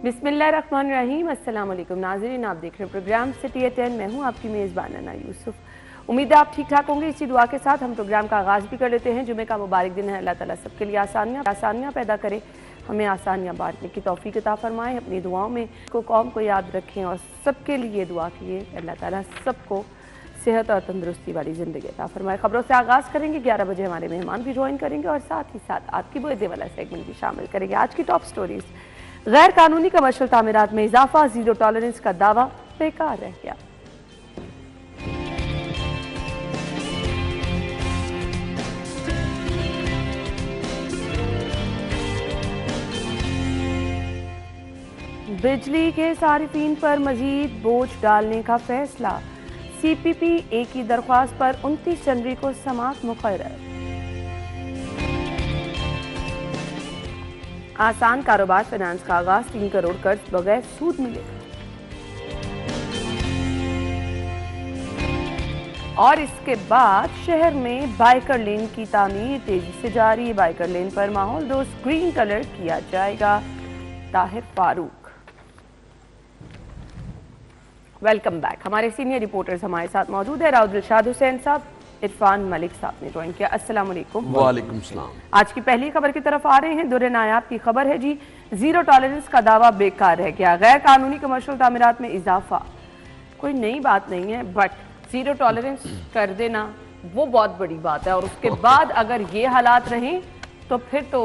बिस्मिल्लाहिर्रहमानिर्रहीम। अस्सलाम वालेकुम नाज़रीन, आप देख रहे हैं प्रोग्राम सिटी एट 10। मैं हूं आपकी मेज़बान अना यूसुफ। उम्मीद है आप ठीक ठाक होंगे। इसी दुआ के साथ हम प्रोग्राम का आगाज़ भी कर लेते हैं। जुमे का मुबारक दिन है। अल्लाह ताला सबके लिए आसानियाँ पैदा करे, हमें आसानियाँ बांटने की तौफीक अता फरमाए। अपनी दुआओं में कौम को याद रखें और सबके लिए दुआ कीजिए। अल्लाह ताला सबको सेहत और तंदुरुस्ती वाली ज़िंदगी अता फरमाए। खबरों से आगाज़ करेंगे। 11 बजे हमारे मेहमान भी ज्वाइन करेंगे और साथ ही साथ आपकी बर्थडे वाला सेगमेंट भी शामिल करेंगे। आज की टॉप स्टोरीज: गैर कानूनी कमर्शियल तामीरात में इजाफा, जीरो टॉलरेंस का दावा बेकार रह गया। बिजली के सारिफीन पर मजीद बोझ डालने का फैसला। CPPA की दरख्वास्त पर 29 जनवरी को समाअत मुकर्रर। आसान कारोबार फाइनेंस का आगाज, 3 करोड़ कर्ज बगैर सूद मिलेगा। और इसके बाद शहर में बाइकर लेन की तामीर तेजी से जारी। बाइकर लेन पर माहौल दोस्त ग्रीन कलर किया जाएगा। ताहिर फारूक। Welcome back. हमारे सीनियर रिपोर्टर्स हमारे साथ मौजूद है। राउद दिलशाद हुसैन साहब, इरफान मलिक साहब ने ज्वाइन किया। अस्सलाम वालेकुम। वालेकुम सलाम। आज की पहली खबर की तरफ आ रहे हैं। दुर्र नायाब की खबर है जी, जीरो टॉलरेंस का दावा बेकार रह गया। गैर कानूनी कमर्शियल तामीरात में इजाफा कोई नई बात नहीं है, बट जीरो टॉलरेंस कर देना वो बहुत बड़ी बात है। और उसके बाद अगर ये हालात रहें तो फिर तो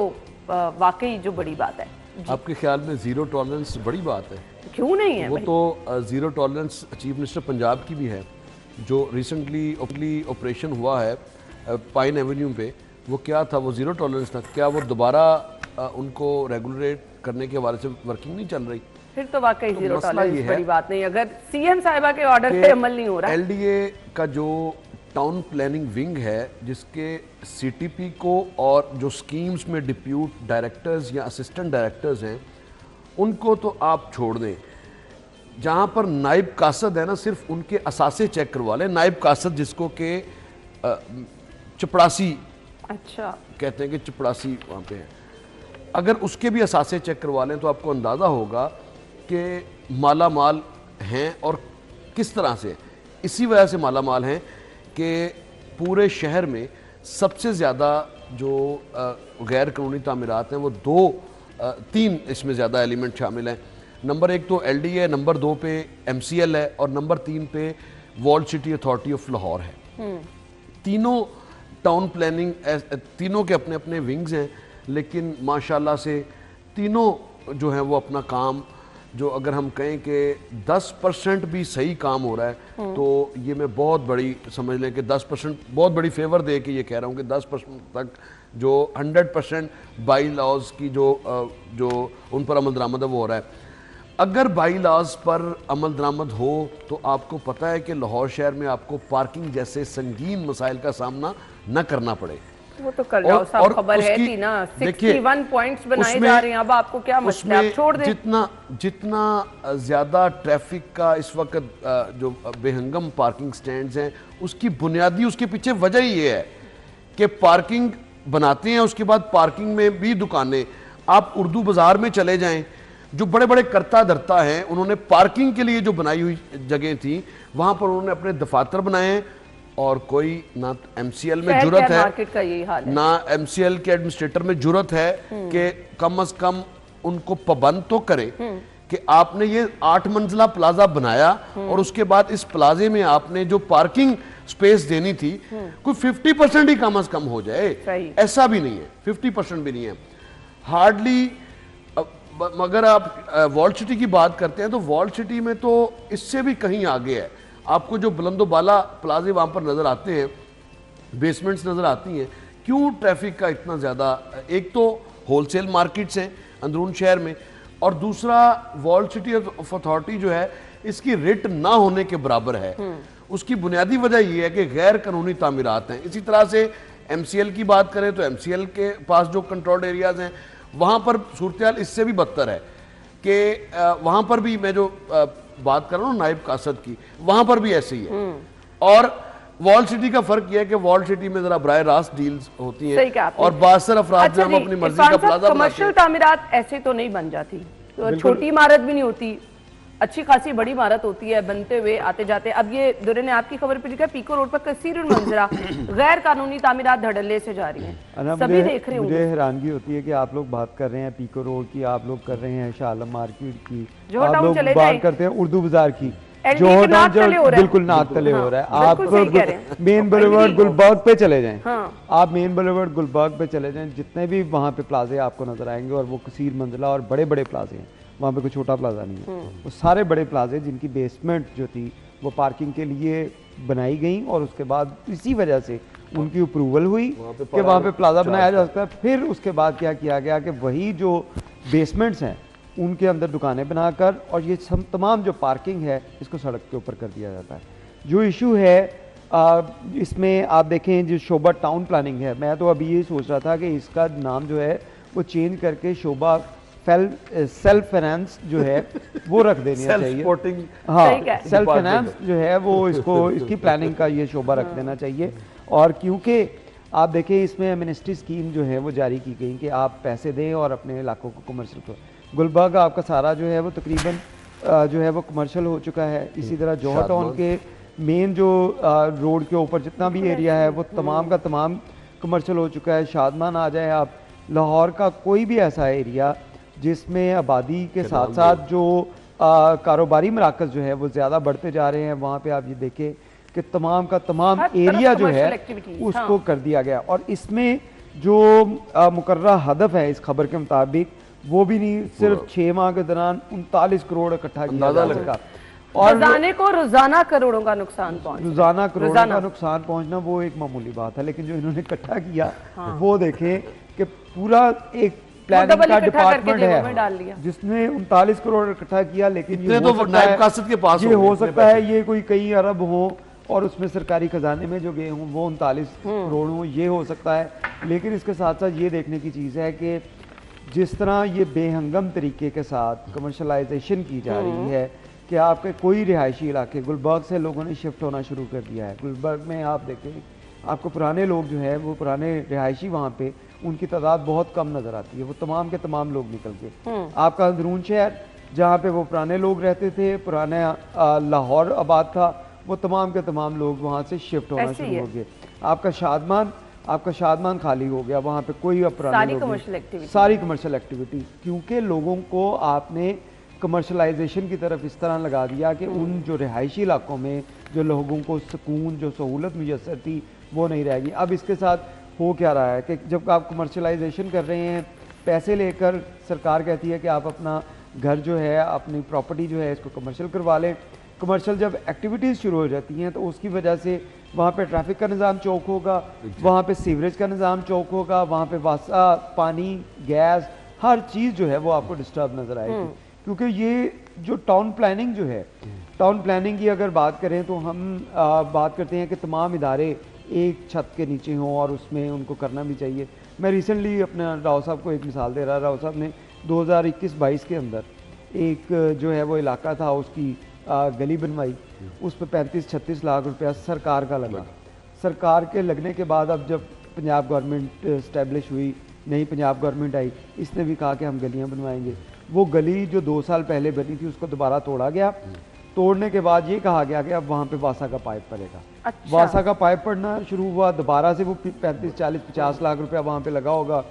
वाकई जो बड़ी बात है। आपके ख्याल में जीरो टॉलरेंस बड़ी बात है? क्यों नहीं है? वो तो zero tolerance chief minister Punjab की भी है, जो रिसेंटली ऑपरेशन हुआ है पाइन एवेन्यू पे। वो क्या था? वो जीरो टॉलरेंस था। क्या वो दोबारा उनको रेगुलेट करने के हवाले से वर्किंग नहीं चल रही? फिर तो वाकई जीरो टॉलरेंस बड़ी बात नहीं, अगर सीएम साहिबा के ऑर्डर पे अमल नहीं हो रहा। LDA का जो टाउन प्लानिंग विंग है, जिसके CTP को और जो स्कीम्स में डिप्यूट डायरेक्टर्स या असिस्टेंट डायरेक्टर्स हैं, उनको तो आप छोड़ दें। जहाँ पर नायब कासद है ना, सिर्फ उनके असासे चेक करवा लें। नायब कासद जिसको के चपड़ासी अच्छा कहते हैं कि चपड़ासी वहाँ पे है, अगर उसके भी असासे चेक करवा लें तो आपको अंदाज़ा होगा कि माला माल हैं और किस तरह से। इसी वजह से माला माल हैं कि पूरे शहर में सबसे ज़्यादा जो गैर कानूनी तामीरात हैं वो 3 इसमें ज़्यादा एलिमेंट शामिल हैं। नंबर 1 तो LDA, नंबर 2 पे MCL है और नंबर 3 पे walled city authority of Lahore है। तीनों टाउन प्लानिंग, तीनों के अपने अपने विंग्स हैं, लेकिन माशाल्लाह से तीनों जो हैं वो अपना काम, जो अगर हम कहें कि 10% भी सही काम हो रहा है तो ये मैं बहुत बड़ी समझ लें कि 10% बहुत बड़ी फेवर दे के ये कह रहा हूँ कि 10% तक जो 100% बाई लॉज की जो उन पर अमल दरामद है वो हो रहा है। अगर बाई लॉज पर अमल दरामद हो तो आपको पता है कि लाहौर शहर में आपको पार्किंग जैसे संगीन मसाइल का सामना न करना पड़े। वो तो कल साहब खबर है थी ना, 61 पॉइंट्स बनाए जा रहे हैं। अब आपको क्या मसला है? आप छोड़ दें। जितना ज़्यादा ट्रैफिक का इस वक्त जो बेहंगम पार्किंग स्टैंड्स हैं, उसकी बुनियादी उसके पीछे वजह ये है कि पार्किंग बनाते हैं, उसके बाद पार्किंग में भी दुकानें। आप उर्दू बाज़ार में चले जाएं, जो बड़े बड़े करता धरता हैं, उन्होंने पार्किंग के लिए जो बनाई हुई जगह थी वहाँ पर उन्होंने अपने दफातर बनाए हैं। और कोई ना MCL में जुर्रत है, मार्केट का यही हाल है, ना MCL के एडमिनिस्ट्रेटर में जुर्रत है कि कम से कम उनको पाबंद तो करे कि आपने ये 8 मंजिला प्लाजा बनाया और उसके बाद इस प्लाजे में आपने जो पार्किंग स्पेस देनी थी कोई 50% ही कम से कम हो जाए। ऐसा भी नहीं है, 50% भी नहीं है हार्डली। मगर आप वॉल्ड सिटी की बात करते हैं तो वॉल्ड सिटी में तो इससे भी कहीं आगे है। आपको जो बुलंदो बाला प्लाजे वहाँ पर नज़र आते हैं, बेसमेंट्स नज़र आती हैं। क्यों ट्रैफिक का इतना ज़्यादा? एक तो होलसेल मार्केट्स हैं अंदरून शहर में, और दूसरा वॉल्ड सिटी ऑफ अथॉरिटी जो है इसकी रेट ना होने के बराबर है। उसकी बुनियादी वजह ये है कि गैर कानूनी तामीरात हैं। इसी तरह से MCL की बात करें तो MCL के पास जो कंट्रोल्ड एरियाज़ हैं वहाँ पर सूरत इससे भी बदतर है कि वहाँ पर भी मैं जो बात कर रहा हूँ नायब कासद की, वहाँ पर भी ऐसे ही है। और वॉल्ड सिटी का फर्क यह है कि वॉल्ड सिटी में जरा बराह रास्त डील्स होती हैं और बासर अफराद में हम अपनी मर्जी का प्लाजा बनाते हैं। कमर्शियल तामीरात ऐसे तो नहीं बन जाती, छोटी इमारत भी नहीं होती, अच्छी खासी बड़ी इमारत होती है बनते हुए आते जाते। अब ये दुर्रे ने आपकी खबर पे लिखा है पीको रोड पर कसीरुल मंजरा गैर कानूनी तामीरात धड़ल्ले से जा रही हैं, सभी देख रहे होंगे। मुझे हैरानगी होती है कि आप लोग बात कर रहे हैं पीको रोड की, आप लोग कर रहे हैं शाह आलम मार्केट की, आप लोग बात करते हैं उर्दू बाजार की, जो बिल्कुल नाक तले हो रहा है। आप मेन बुलेवार्ड गुलबर्ग पे चले जाएं, आप मेन बुलेवार्ड गुलबर्ग पे चले जाएं, जितने भी वहाँ पे प्लाजे आपको नजर आएंगे और वो कसीर मंजिला और बड़े बड़े प्लाजे हैं, वहाँ पे कोई छोटा प्लाजा नहीं है, वो सारे बड़े प्लाजे जिनकी बेसमेंट जो थी वो पार्किंग के लिए बनाई गई और उसके बाद इसी वजह से उनकी अप्रूवल हुई कि वहाँ पे प्लाजा बनाया जा सकता है। फिर उसके बाद क्या किया गया कि वही जो बेसमेंट्स हैं उनके अंदर दुकानें बनाकर और ये तमाम जो पार्किंग है इसको सड़क के ऊपर कर दिया जाता है। जो इशू है इसमें आप देखें जो शोभा टाउन प्लानिंग है, मैं तो अभी ये सोच रहा था कि इसका नाम जो है वो चेंज करके शोभा सेल्फ फाइनेंस जो है वो रख देनी चाहिए। हाँ, सेल्फ फाइनेंस जो है वो इसकी प्लानिंग का ये शोभा रख देना चाहिए। और क्योंकि आप देखें इसमें एमनेस्टी स्कीम जो है वो जारी की गई कि आप पैसे दें और अपने इलाकों को कमर्शियल करो। गुलबर्ग आपका सारा जो है वो तकरीबन जो है वो कमर्शियल हो चुका है। इसी तरह जौहर टाउन के मेन जो रोड के ऊपर जितना भी एरिया है वो तमाम का तमाम कमर्शियल हो चुका है। शादमान आ जाए आप, लाहौर का कोई भी ऐसा एरिया जिसमें आबादी के साथ साथ जो कारोबारी मराकज़ जो है वो ज़्यादा बढ़ते जा रहे हैं, वहाँ पे आप ये देखें कि तमाम का तमाम एरिया जो है उसको कर दिया गया। और इसमें जो मुकर्रर हदफ है इस खबर के मुताबिक वो भी नहीं, सिर्फ 6 माह के दौरान 39 करोड़ इकट्ठा किया जा सका। और रोजाना करोड़ों का नुकसान पहुंचा, रोजाना करोड़ों का नुकसान पहुंचना वो एक मामूली बात है, लेकिन जो इन्होंने इकट्ठा किया वो देखें कि पूरा एक प्लानिंग का डिपार्टमेंट है जिसने 39 करोड़ इकट्ठा किया। लेकिन ये हो सकता है ये कोई कई अरब हो और उसमें सरकारी खजाने में जो गए हों वो 39 करोड़ हों, ये हो सकता है। लेकिन इसके साथ साथ ये देखने की चीज़ है कि जिस तरह ये बेहंगम तरीके के साथ कमर्शलाइजेशन की जा रही है कि आपके कोई रिहायशी इलाके, गुलबर्ग से लोगों ने शिफ्ट होना शुरू कर दिया है। गुलबर्ग में आप देखें आपको पुराने लोग जो है वो पुराने रिहायशी वहाँ पे उनकी तादाद बहुत कम नज़र आती है, वो तमाम के तमाम लोग निकल गए। आपका अंदरून शहर जहाँ पे वो पुराने लोग रहते थे, पुराने लाहौर आबाद था, वो तमाम के तमाम लोग वहाँ से शिफ्ट होना शुरू हो गए। आपका शादमान खाली हो गया, वहाँ पे कोई पुराने सारी कमर्शियल एक्टिविटी, क्योंकि लोगों को आपने कमर्शलाइजेशन की तरफ इस तरह लगा दिया कि उन जो रिहायशी इलाकों में जो लोगों को सुकून जो सहूलत मुयसर थी वो नहीं रहेगी। अब इसके साथ हो क्या रहा है कि जब आप कमर्शलाइजेशन कर रहे हैं, पैसे लेकर सरकार कहती है कि आप अपना घर जो है, अपनी प्रॉपर्टी जो है इसको कमर्शियल करवा लें। कमर्शियल जब एक्टिविटीज़ शुरू हो जाती हैं तो उसकी वजह से वहाँ पे ट्रैफिक का निज़ाम चौक होगा, वहाँ पे सीवरेज का निज़ाम चौक होगा, वहाँ पे वासा, पानी, गैस, हर चीज़ जो है वो आपको डिस्टर्ब नज़र आएगी। क्योंकि ये जो टाउन प्लानिंग जो है, टाउन प्लानिंग की अगर बात करें तो हम बात करते हैं कि तमाम इदारे एक छत के नीचे हों और उसमें उनको करना भी चाहिए। मैं रिसेंटली अपने राव साहब को एक मिसाल दे रहा, राव साहब ने 2021-22 के अंदर एक जो है वो इलाका था उसकी गली बनवाई, उस पर 35-36 लाख रुपया सरकार का लगा। सरकार के लगने के बाद अब जब पंजाब गवर्नमेंट इस्टेब्लिश हुई, नई पंजाब गवर्नमेंट आई, इसने भी कहा कि हम गलियां बनवाएंगे। वो गली जो 2 साल पहले बनी थी उसको दोबारा तोड़ा गया। तोड़ने के बाद ये कहा गया कि अब वहाँ पे वासा का पाइप पड़ेगा। अच्छा। वासा का पाइप पड़ना शुरू हुआ, दोबारा से वो 35-40-50 लाख रुपया वहाँ पे लगा होगा।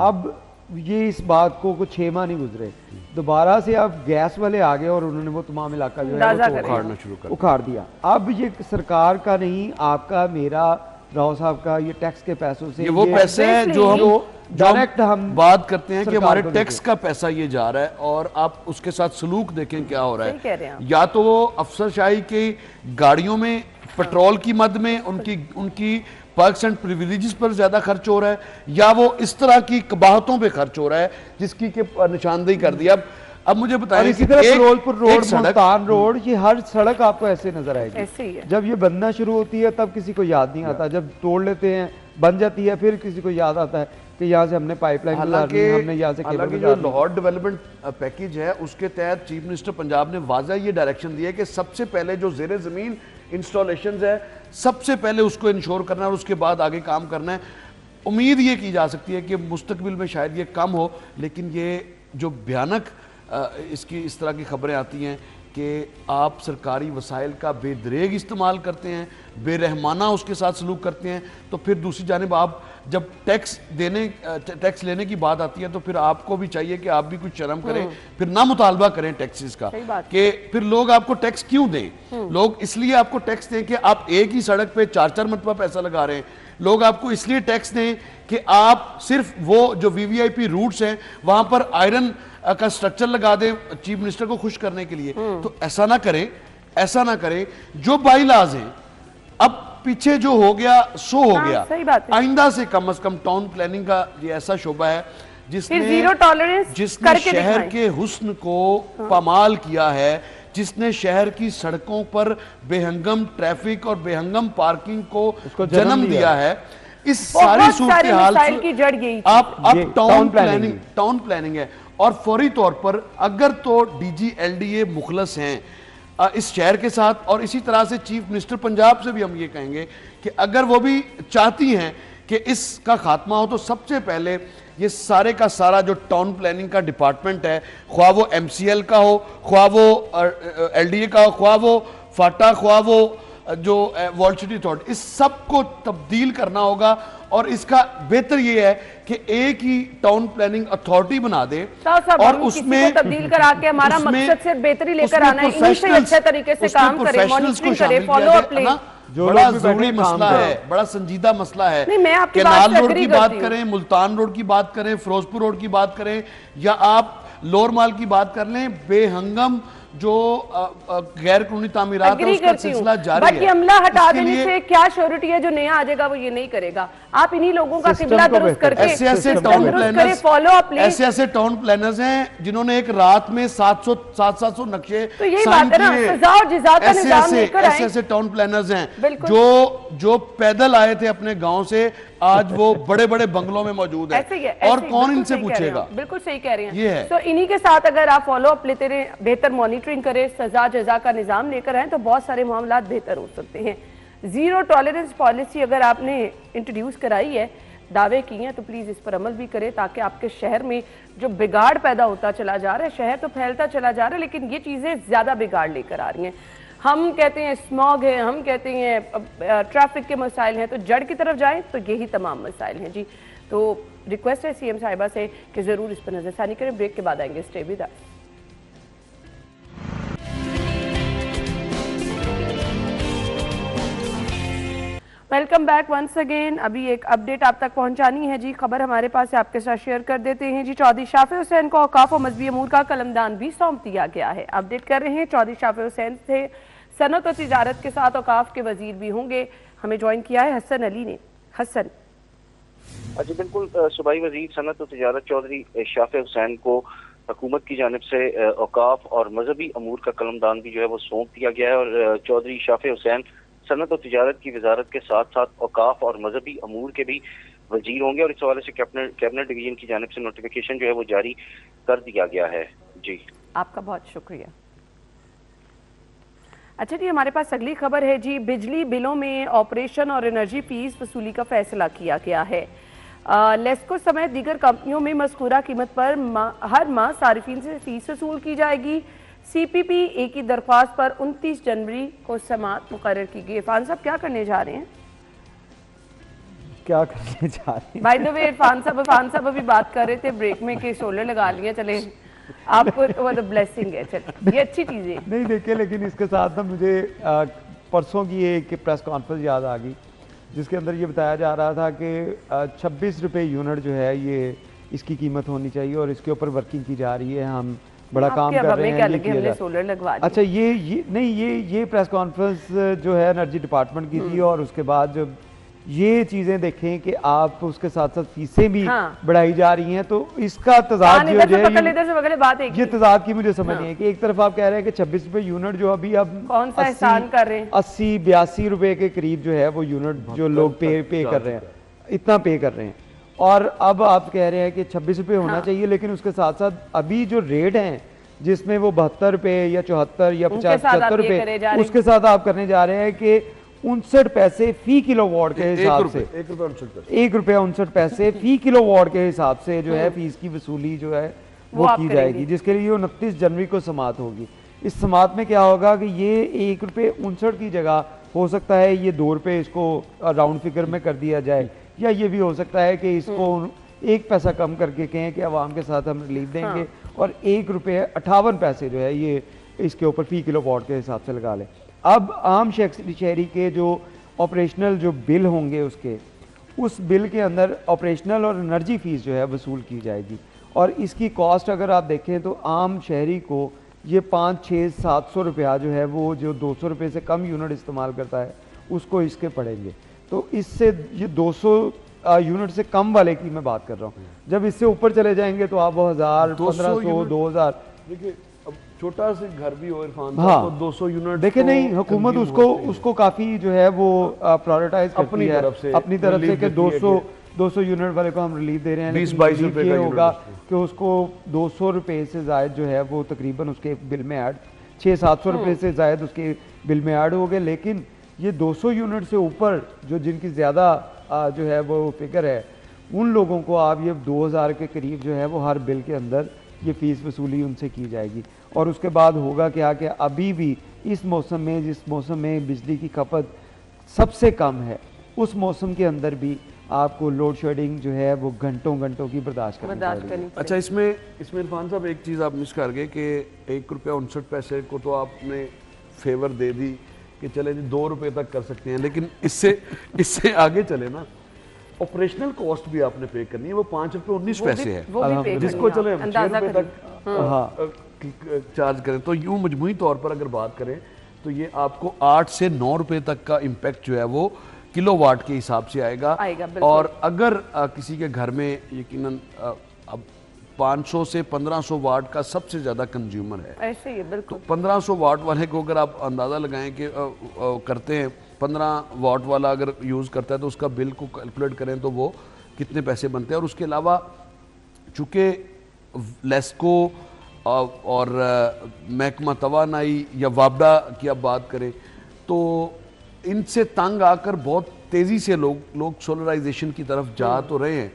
अब ये इस बात को कुछ 6 माह नहीं गुजरे, दोबारा से अब गैस वाले आ गए और उन्होंने वो तमाम इलाका जो है उखाड़ दिया। अब ये सरकार का नहीं, आपका, मेरा, राव साहब का, ये टैक्स के पैसों से, ये वो पैसे हैं जो डायरेक्ट हम बात करते हैं कि हमारे टैक्स का पैसा ये जा रहा है, और आप उसके साथ सलूक देखें क्या हो रहा है। या तो वो अफसरशाही की गाड़ियों में, पेट्रोल की मद में उनकी पर्क्स एंड प्रिविलेजेस पर ज्यादा खर्च हो रहा है, या वो इस तरह की कबाहतों पे खर्च हो रहा है जिसकी के निशानदेही कर दिया। अब मुझे बताइए कि फिरोजपुर रोड, मुल्तान रोड, ये हर सड़क आपको ऐसे नजर आएगी। ऐसे ही है। जब ये बनना शुरू होती है तब किसी को याद नहीं आता, जब तोड़ लेते हैं बन जाती है फिर किसी को याद आता है कि यहाँ से हमने पाइपलाइन गुजारनी है, हमने यहाँ से केबल गुजारनी है। जो लाहौर डेवलपमेंट पैकेज है उसके तहत चीफ मिनिस्टर पंजाब ने वाज़ा ये डायरेक्शन दिया कि सबसे पहले जो ज़ेरे ज़मीन इंस्टॉलेशंस है सबसे पहले उसको इंश्योर करना है और उसके बाद आगे काम करना है। उम्मीद ये की जा सकती है कि मुस्तकबिल में शायद ये कम हो, लेकिन ये जो भयानक اس کی اس طرح کی خبریں آتی ہیں کہ آپ سرکاری وسائل کا بے دریغ استعمال کرتے ہیں, بے رحمانہ اس کے ساتھ سلوک کرتے ہیں, تو پھر دوسری جانب آپ جب ٹیکس لینے کی بات آتی ہے تو پھر آپ کو بھی چاہیے کہ آپ بھی کچھ شرم کریں, پھر نہ مطالبہ کریں ٹیکسز کا, کہ پھر لوگ آپ کو ٹیکس کیوں دیں. لوگ اس لیے آپ کو ٹیکس دیں کہ آپ ایک ہی سڑک پہ 4 مرتبہ پیسہ لگا رہے ہیں. لوگ آپ کو اس لیے ٹیکس دیں کہ آپ صرف وہ جو VVIP روٹس ہیں وہاں پر آئرن کا سٹرکچر لگا دیں چیف منسٹر کو خوش کرنے کے لیے. تو ایسا نہ کریں, ایسا نہ کریں. جو بائی لاز ہیں اب پیچھے جو ہو گیا سو ہو گیا, آئندہ سے کم از کم ٹاؤن پلاننگ کا یہ ایسا شعبہ ہے جس نے شہر کے حسن کو پامال کیا ہے, جس نے شہر کی سڑکوں پر بے ہنگم ٹریفک اور بے ہنگم پارکنگ کو جنم دیا ہے. اس ساری صورتحال سے آپ ٹاؤن پلاننگ ہے, اور فوری طور پر اگر تو DG LDA مخلص ہیں اس شہر کے ساتھ, اور اسی طرح سے چیف منسٹر پنجاب سے بھی ہم یہ کہیں گے کہ اگر وہ بھی چاہتی ہیں کہ اس کا خاتمہ ہو تو سب سے پہلے یہ سارے کا سارا جو ٹاؤن پلاننگ کا ڈپارٹمنٹ ہے, خواہ وہ MCL کا ہو, خواہ وہ LDA کا ہو, خواہ وہ فاٹا, خواہ وہ جو ورلڈ سٹی اتھارٹی, اس سب کو تبدیل کرنا ہوگا. اور اس کا بہتر یہ ہے کہ ایک ہی ٹاؤن پلاننگ اتھارٹی بنا دے, اور اس میں تبدیل کرا کے ہمارا مقصد صرف بہتری لے کر آنا ہے, انہی سے اچھے طریقے سے کام کرے, مانیٹرنگ کرے, فالو اپ لے. بڑا ضروری مسئلہ ہے, بڑا سنجیدہ مسئلہ ہے. کینال روڈ کی بات کریں, ملتان روڈ کی بات کریں, فیروزپور روڈ کی بات کریں, یا آپ لور مال کی بات کر لیں, بے ہنگم جو غیر قانونی تعمیرات ہے اس کا سلسلہ جاری ہے. بٹ یہ عملہ ہٹا دینے سے کیا شیورٹی ہے جو نیا آ جائے گا وہ یہ نہیں کرے گا. آپ انہی لوگوں کا قبلہ درست کر کے فالو اپ لیں. ایسے ٹاؤن پلانرز ہیں جنہوں نے ایک رات میں 700 نقشے تو یہی بات ہے نا, سزا اور جزا کا نظام لے کر آئیں. ایسے ٹاؤن پلانرز ہیں جو پیدل آئے تھے اپنے گاؤں سے, آج وہ بڑے بڑے بنگلوں میں موجود ہیں, اور کون ان سے پوچھے گا. بالکل صحیح کہہ رہے ہیں. تو انہی کے ساتھ اگر آپ فالو اپ لیتے رہیں, بہتر مانیٹرنگ کریں, سزا جزا کا نظام لے کر آئیں, تو بہت سارے معاملات بہتر ہو سکتے ہیں. زیرو ٹالرنس پالیسی اگر آپ نے انٹروڈیوس کرائی ہے, دعوے کی ہیں, تو پلیز اس پر عمل بھی کریں, تاکہ آپ کے شہر میں جو بگاڑ پیدا ہوتا چلا جا رہا ہے, شہر تو پھیلتا چلا جا رہا ہے لیکن یہ چیزیں زیادہ بگاڑ لے کر آ رہی ہیں. ہم کہتے ہیں اسموگ ہے, ہم کہتے ہیں ٹریفک کے مسائل ہیں, تو جڑ کی طرف جائیں تو یہی تمام مسائل ہیں. جی تو ریکویسٹ ہے CM صاحبہ سے کہ ضرور اس پر نظر ثانی کریں. بریک کے بعد آئیں گے. Stay with us. Welcome back once again. ابھی ایک اپڈیٹ آپ تک پہنچانی ہے. جی خبر ہمارے پاس آپ کے ساتھ شیئر کر دیتے ہیں. جی چودھری شافع حسین کو اوقاف و مذہبی امور کا قلمدان بھی سونپ دیا گیا ہے. اپڈیٹ کر رہے ہیں, چودھری شافع حسین سے صنعت و تجارت کے ساتھ اوقاف کے وزیر بھی ہوں گے. ہمیں جوائن کیا ہے حسن علی نے. حسن جی بالکل, صوبائی وزیر صنعت و تجارت چودھری شافع حسین کو حکومت کی جانب سے اوقاف اور مذہبی امور کا قلمدان بھی جو ہے وہ سونپ دیا گیا ہے. اور چودھری شافع حسین صنعت و تجارت کی وزارت کے ساتھ ساتھ اوقاف اور مذہبی امور کے بھی وزیر ہوں گے, اور اس حوالے سے کیبنٹ ڈویژن کی جانب سے نوٹیفیکیشن جو ہے وہ جاری کر دیا گیا ہے. جی آپ کا بہت شکریہ. اچھا جی, ہمارے پاس اگلی خبر ہے. جی بجلی بلوں میں آپریشن اور انرجی فیس وصولی کا فیصلہ کیا گیا ہے. لیسکو سمیت دیگر کمپنیوں میں مذکورہ قیمت پر ہر ماہ صارفین سے فیس وصول کی جائے گی. CPPA کی درخواست پر 29 جنوری کو سماعت مقرر کی گئی. عرفان صاحب کیا کرنے جا رہے ہیں؟ کیا کرنے جا رہے ہیں بائی دا وے عرفان صاحب ابھی بات کر رہے تھے بریک میں کہ سولر لگا لیا. چلے آپ کو وہ بلیسنگ ہے, چلے یہ اچھی چیز ہے. نہیں دیکھیں, لیکن اس کے ساتھ نا مجھے پرسوں کی ایک پریس کانفرنس یاد آ گئی جس کے اندر یہ بتایا جا رہا تھا کہ 26 روپے یونٹ جو ہے یہ اس کی قیمت ہونی چاہیے, اور اس کے اوپر ورکنگ کی جا رہی ہے. ہم بڑا کام کر رہے ہیں. اچھا یہ پریس کانفرنس جو ہے انرجی ڈپارٹمنٹ کی تھی, اور اس کے بعد جب یہ چیزیں دیکھیں کہ آپ اس کے ساتھ ساتھ فیسیں بھی بڑھائی جا رہی ہیں, تو اس کا تضاد جو ہے, یہ تضاد کی مجھے سمجھ نہیں ہے کہ ایک طرف آپ کہہ رہے ہیں کہ 26 روپے یونٹ جو ابھی اب 80-82 روپے کے قریب جو ہے وہ یونٹ جو لوگ پے کر رہے ہیں, اتنا پے کر رہے ہیں, اور اب آپ کہہ رہے ہیں کہ 26 روپے ہونا چاہیے. لیکن اس کے ساتھ ساتھ ابھی جو ریٹ ہیں جس میں وہ 72 روپے یا 74 یا 75 روپے, اس کے ساتھ آپ کرنے جا رہے ہیں کہ 59 پیسے فی کلو واٹ کے حساب سے, 1 روپے 59 پیسے فی کلو واٹ کے حساب سے جو ہے فیس کی وصولی جو ہے وہ کی جائے گی، جس کے لیے 29 جنوری کو سماعت ہوگی۔ اس سماعت میں کیا ہوگا کہ یہ 1.59 کی جگہ ہو سکتا ہے یہ 2 روپے اس کو راؤنڈ فگر میں کر دیا جائے، یا یہ بھی ہو سکتا ہے کہ اس کو 1 پیسہ کم کر کے کہیں کہ عوام کے ساتھ ہم ریلیف دیں گے اور 1 روپے 58 پیسے جو ہے یہ اس کے اوپر فی کلو واٹ کے حساب سے لگا لیں۔ اب عام شہری کے جو آپریشنل جو بل ہوں گے اس بل کے اندر آپریشنل اور انرجی فیس جو ہے وصول کی جائے گی، اور اس کی کاسٹ اگر آپ دیکھیں تو عام شہری کو یہ 500-600-700 روپیہ جو ہے وہ جو 200 روپے سے کم یونٹ استعمال کرتا ہے اس کو اس کے پڑیں گے۔ تو اس سے یہ 200 یونٹ سے کم والے کی میں بات کر رہا ہوں، جب اس سے اوپر چلے جائیں گے تو آپ 1000 1500 2000 دیکھیں اب چھوٹا سے گھر بھی ہو عرفان صاحب تو 200 یونٹ دیکھیں نہیں، حکومت اس کو کافی جو ہے وہ پرائورٹائز کرتی ہے اپنی طرف سے کہ 200 یونٹ والے کو ہم ریلیف دے رہے ہیں، 20-22 روپے یہ ہوگا کہ اس کو 200 روپے سے زائد جو ہے وہ تقریباً اس کے بل میں ایڈ 600-700 روپے سے زائد اس کے بل میں ایڈ ہو گئے، لیکن یہ 200 یونٹ سے اوپر جو جن کی زیادہ جو ہے وہ فگر ہے ان لوگوں کو آپ یہ 2000 کے قریب جو ہے وہ ہر بل کے اندر یہ فیس وصولی ان سے کی جائے گی۔ اور اس کے بعد ہوگا کیا کہ ابھی بھی اس موسم میں جس موسم میں بجلی کی کھپت سب سے کم ہے اس موسم کے اندر بھی آپ کو لوڈ شیڈنگ جو ہے وہ گھنٹوں کی برداشت کرنی پڑے گی۔ اچھا اس میں عرفان صاحب ایک چیز آپ مس کر گئے کہ 1 روپیہ 59 پیسے کو تو آپ نے فیور دے دی کہ چلے جی 2 روپے تک کر سکتے ہیں، لیکن اس سے آگے چلے نا آپریشنل کاسٹ بھی آپ نے پے کرنی ہے، وہ 5 روپے 19 پیسے ہے، جس کو چلے 6 روپے تک چارج کریں تو یوں مجموعی طور پر اگر بات کریں تو یہ آپ کو 8 سے 9 روپے تک کا امپیکٹ جو ہے وہ کلو واٹ کے حساب سے آئے گا۔ اور اگر کسی کے گھر میں یقیناً اب 500 سے 1500 واٹ کا سب سے زیادہ کنزیومر ہے، ایسے ہی بالکل، تو 1500 واٹ والے کو اگر آپ اندازہ لگائیں کہ کرتے ہیں 15 واٹ والا اگر یوز کرتا ہے تو اس کا بل کو کیلکولیٹ کریں تو وہ کتنے پیسے بنتے ہیں۔ اور اس کے علاوہ چونکہ لیسکو اور محکمہ توانائی یا وابڈا کی آپ بات کریں تو ان سے تنگ آ کر بہت تیزی سے لوگ سولرائزیشن کی طرف جا تو رہے ہیں،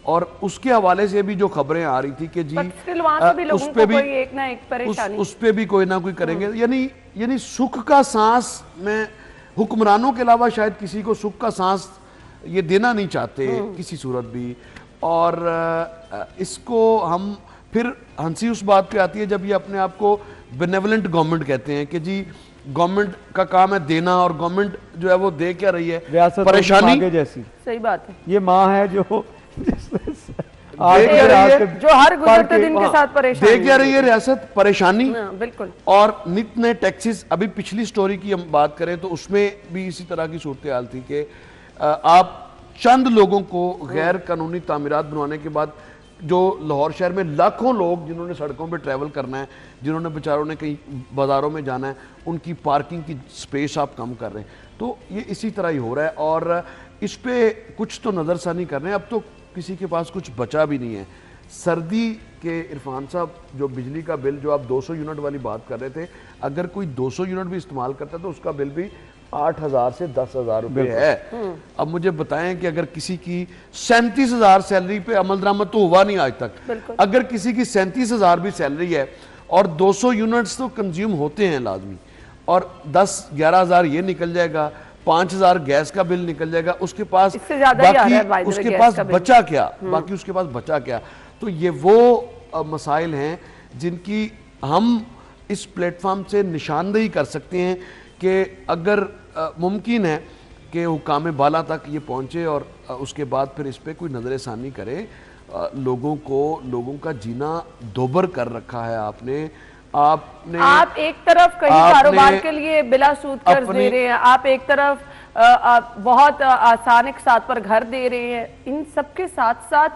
اور اس کے حوالے سے بھی جو خبریں آ رہی تھی کہ جی اس پہ بھی کوئی نہ کوئی کریں گے، یعنی سکھ کا سانس میں حکمرانوں کے علاوہ شاید کسی کو سکھ کا سانس یہ دینا نہیں چاہتے کسی صورت بھی۔ اور اس کو ہم پھر ہنسی اس بات پہ آتی ہے جب یہ اپنے آپ کو بینیولنٹ گورنمنٹ کہتے ہیں کہ جی گورنمنٹ کا کام ہے دینا، اور گورنمنٹ جو ہے وہ دے کیا رہی ہے پریشانی جیسی۔ صحیح بات ہے، یہ ماں ہے جو ہر گزرتے دن کے ساتھ پریشانی دے کیا رہی ہے ریاست پریشانی، بالکل۔ اور نت نئے ٹیکسز، ابھی پچھلی سٹوری کی ہم بات کریں تو اس میں بھی اسی طرح کی صورتحال تھی کہ آپ چند لوگوں کو غیر قانونی تعمیرات بنوانے کے بعد جو لاہور شہر میں لاکھوں لوگ جنہوں نے سڑکوں پہ ٹریول کرنا ہے، جنہوں نے بیچاروں نے کہیں بازاروں میں جانا ہے، ان کی پارکنگ کی سپیس آپ کم کر رہے ہیں۔ تو یہ اسی طرح ہی ہو رہا ہے، اور اس پہ کچھ تو نظر ثانی کر رہے ہیں۔ اب تو کسی کے پاس کچھ بچا بھی نہیں ہے۔ سردی کے عرفان صاحب جو بجلی کا بل جو آپ 200 یونٹ والی بات کر رہے تھے، اگر کوئی 200 یونٹ بھی استعمال کرتا ہے تو اس کا بل بھی 8000 سے 10,000 روپے ہے۔ اب مجھے بتائیں کہ اگر کسی کی 37,000 سیلری پہ عمل درآمد تو ہوا نہیں آج تک، اگر کسی کی 37,000 بھی سیلری ہے اور 200 یونٹس تو کنزیوم ہوتے ہیں لازمی، اور 10-11,000 یہ نکل جائے گا، 5,000 گیس کا بل نکل جائے گا، اس کے پاس بچا کیا؟ باقی اس کے پاس بچا کیا؟ تو یہ وہ مسائل ہیں جن کی ہم اس پلیٹ فارم سے نشاندہی کر سکتے ہیں کہ اگر ممکن ہے کہ حکام بالا تک یہ پہنچے اور اس کے بعد پھر اس پہ کوئی نظر ثانی کرے۔ لوگوں کا جینا دوبر کر رکھا ہے آپ نے ایک طرف کہیں کاروبار کے لیے بلا سود قرض دے رہے ہیں، آپ ایک طرف بہت آسان ایک ساتھ پر گھر دے رہے ہیں، ان سب کے ساتھ ساتھ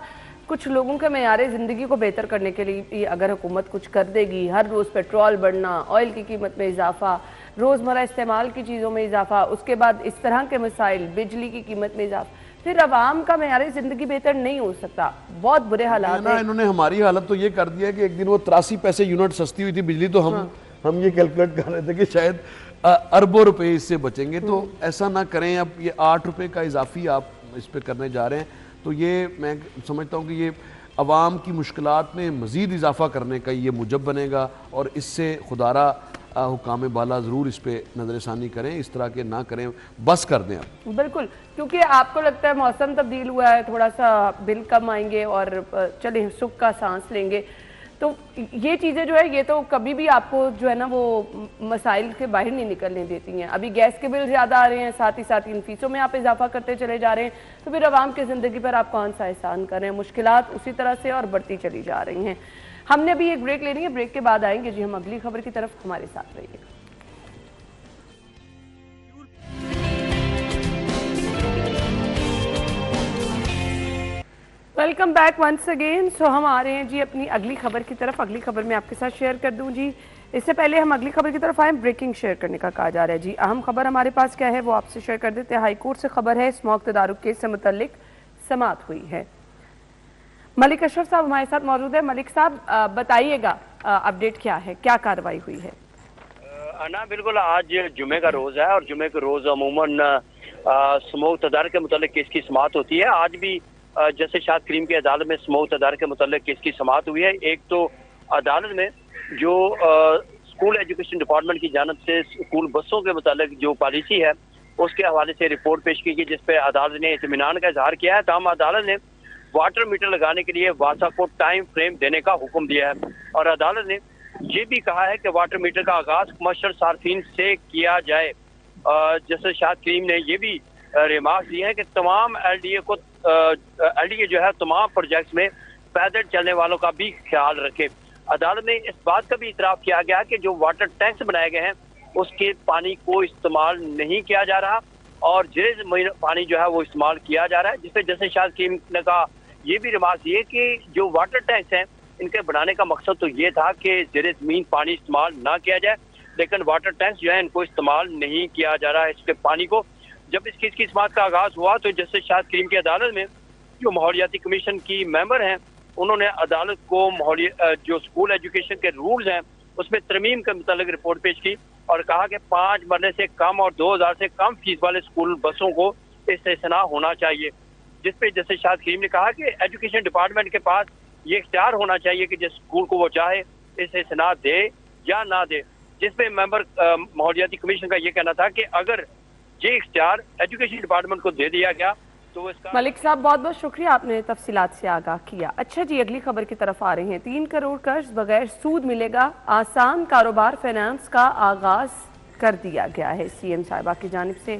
کچھ لوگوں کے معیار زندگی کو بہتر کرنے کے لیے اگر حکومت کچھ کر دے گی، ہر روز پیٹرول بڑھنا، آئل کی قیمت میں اضافہ، روزمرہ استعمال کی چیزوں میں اضافہ، اس کے بعد اس طرح کے مسائل، بجلی کی قیمت میں اضافہ، پھر عوام کا معیار زندگی بہتر نہیں ہو سکتا۔ بہت برے حالات ہیں۔ انہوں نے ہماری حالت تو یہ کر دیا کہ ایک دن وہ 83 پیسے یونٹ سستی ہوئی تھی بجلی، تو ہم یہ کیلکولیٹ کر رہے تھے کہ شاید اربوں روپے اس سے بچیں گے۔ تو ایسا نہ کریں، اب یہ 8 روپے کا اضافی آپ اس پہ کرنے جا رہے ہیں، تو یہ میں سمجھتا ہوں کہ یہ عوام کی مشکلات میں مزید اضافہ کرنے کا یہ موجب بنے گا، اور اس سے خدارہ حکام بالا ضرور اس پہ نظر ثانی کریں، اس طرح کے نہ کریں، بس کر دیں آپ۔ بالکل، کیونکہ آپ کو لگتا ہے موسم تبدیل ہوا ہے، تھوڑا سا بل کم آئیں گے اور چلیں سکھ کا سانس لیں گے، تو یہ چیزیں جو ہے یہ تو کبھی بھی آپ کو جو ہے نا وہ مسائل کے باہر نہیں نکلنے دیتی ہیں۔ ابھی گیس کے بل زیادہ آ رہے ہیں، ساتھ ہی ساتھ ان فیسوں میں آپ اضافہ کرتے چلے جا رہے ہیں، تو پھر عوام کی زندگی پر آپ کون سا احسان کر رہے ہیں؟ مشکلات اسی طرح سے اور بڑھتی چلی جا رہی ہیں۔ ہم نے ابھی ایک بریک لینی ہے، بریک کے بعد آئیں گے جی ہم اگلی خبر کی طرف، ہمارے ساتھ رہیے گا۔ Welcome back once again. So ہم آ رہے ہیں جی اپنی اگلی خبر کی طرف۔ اگلی خبر میں آپ کے ساتھ شیئر کر دوں جی، اس سے پہلے ہم اگلی خبر کی طرف آئیں، بریکنگ شیئر کرنے کا کہا جا رہا ہے جی۔ اہم خبر ہمارے پاس کیا ہے وہ آپ سے شیئر کر دیتے ہیں۔ ہائی کورٹ سے خبر ہے، اسموک تدارک کیس سے متعلق سماعت ہوئی ہے۔ ملک اشرف صاحب ہمارے ساتھ موجود ہے۔ ملک صاحب بتائیے گا اپڈیٹ کیا ہے، کیا کارروائی ہوئی ہے؟ انا بالکل آج جمعے کا روز ہے، اور جمعے کے روز عموماً اسموک تدارک کے متعلق کیس کی سماعت ہوتی ہے۔ آج بھی جسٹس شاہد کریم کی عدالت میں اسموک تدارک کے متعلق کیس کی سماعت ہوئی ہے۔ ایک تو عدالت میں جو اسکول ایجوکیشن ڈپارٹمنٹ کی جانب سے اسکول بسوں کے متعلق جو پالیسی ہے اس کے حوالے سے رپورٹ پیش کی گئی، جس پہ عدالت نے اطمینان کا اظہار کیا ہے۔ تاہم عدالت نے واٹر میٹر لگانے کے لیے واسا کو ٹائم فریم دینے کا حکم دیا ہے، اور عدالت نے یہ بھی کہا ہے کہ واٹر میٹر کا آغاز کمرشل صارفین سے کیا جائے۔ جسٹس شاہد کریم نے یہ بھی ریمارکس دی ہے کہ تمام ایل ڈی اے جو ہے تمام پروجیکٹس میں پیدل چلنے والوں کا بھی خیال رکھے۔ عدالت میں اس بات کا بھی اعتراف کیا گیا کہ جو واٹر ٹینکس بنائے گئے ہیں اس کے پانی کو استعمال نہیں کیا جا رہا، اور جریز پانی جو ہے وہ استعمال کیا جا رہا ہے، جس پہ جسٹس شاہد کریم نے کہا یہ بھی ریمارکس یہ کہ جو واٹر ٹینکس ہیں ان کے بنانے کا مقصد تو یہ تھا کہ زیر زمین پانی استعمال نہ کیا جائے، لیکن واٹر ٹینکس جو ہے ان کو استعمال نہیں کیا جا رہا ہے اس کے پانی کو۔ جب اس کیس کی سماعت کا آغاز ہوا تو جسٹس شاہد کریم کی عدالت میں جو ماحولیاتی کمیشن کی ممبر ہیں انہوں نے عدالت کو جو اسکول ایجوکیشن کے رولز ہیں اس میں ترمیم کے متعلق رپورٹ پیش کی، اور کہا کہ 5 مرلے سے کم اور 2000 سے کم فیس والے اسکول بسوں کو اس سے استثناء ہونا چاہیے، جس پہ جسٹس شاہد کریم نے کہا کہ ایجوکیشن ڈپارٹمنٹ کے پاس یہ اختیار ہونا چاہیے کہ جس اسکول کو وہ چاہے اس سے استثناء دے یا نہ دے، جس پہ ممبر ماحولیاتی کمیشن کا یہ کہنا تھا کہ اگر یہ اختیار ایجوکیشن ڈپارٹمنٹ کو دے دیا گیا تو اس کا… ملک صاحب بہت بہت شکریہ، آپ نے تفصیلات سے آگاہ کیا۔ اچھا جی اگلی خبر کی طرف آ رہے ہیں۔ 3 کروڑ قرض بغیر سود ملے گا، آسان کاروبار فائنانس کا آغاز کر دیا گیا ہے سی ایم صاحبہ کی جانب سے۔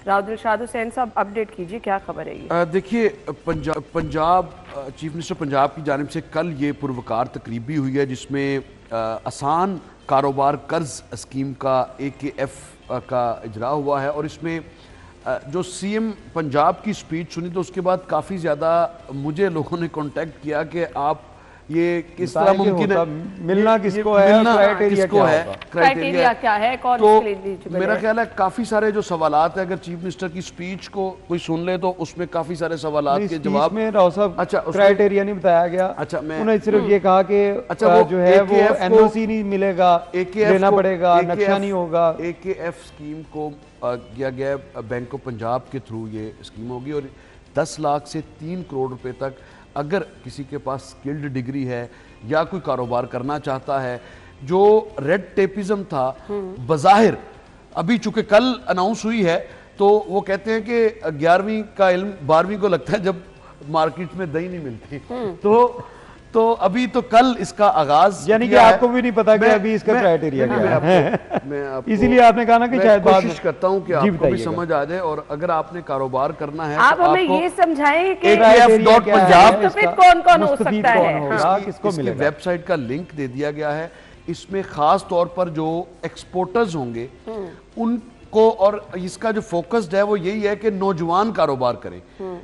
راؤ دلشاد حسین صاحب اپڈیٹ کیجئے، کیا خبر ہے یہ؟ دیکھیے پنجاب چیف منسٹر پنجاب کی جانب سے کل یہ پروقار تقریب بھی ہوئی ہے، جس میں آسان کاروبار قرض اسکیم کا AKF کا اجرا ہوا ہے، اور اس میں جو سی ایم پنجاب کی سپیچ سنی تو اس کے بعد کافی زیادہ مجھے لوگوں نے کانٹیکٹ کیا کہ آپ یہ کس طرح ممکن ہے، ملنا کس کو ہے، کرائٹیریا کیا ہے، کون تو اس کے لیے میرا خیال ہے کافی سارے جو سوالات ہیں اگر چیف منسٹر کی سپیچ کو کوئی سن لے تو اس میں کافی سارے سوالات کے جواب میں راؤ صاحب کرائٹیریا نہیں بتایا گیا۔ اچھا میں انہیں صرف یہ کہا کہ جو ہے وہ NOC نہیں ملے گا، لینا پڑے گا، نقشہ نہیں ہوگا۔ AKF سکیم کو کیا گیا بینک آف پنجاب کے تھرو یہ اسکیم ہوگی، اور 10 لاکھ سے 3 کروڑ روپے تک اگر کسی کے پاس سکلڈ ڈگری ہے یا کوئی کاروبار کرنا چاہتا ہے۔ جو ریڈ ٹیپزم تھا بظاہر ابھی چونکہ کل اناؤنس ہوئی ہے تو وہ کہتے ہیں کہ 11ویں کا علم 12ویں کو لگتا ہے جب مارکیٹ میں دہی نہیں ملتی، تو ابھی تو کل اس کا آغاز، یعنی کہ آپ کو بھی نہیں پتا کہ ابھی اس کا کرائٹیریا کیا ہے، اسی لیے آپ نے کہا نا کہ شاید کوشش کرتا ہوں کہ آپ کو بھی سمجھ آ جائے، اور اگر آپ نے کاروبار کرنا ہے آپ ہمیں یہ سمجھائیں کہ AKF.punjab مستفید کون ہو سکتا ہے، اس کی ویب سائٹ کا لنک دے دیا گیا ہے۔ اس میں خاص طور پر جو ایکسپورٹرز ہوں گے ان کو، اور اس کا جو فوکسڈ ہے وہ یہی ہے کہ نوجوان کاروبار کریں،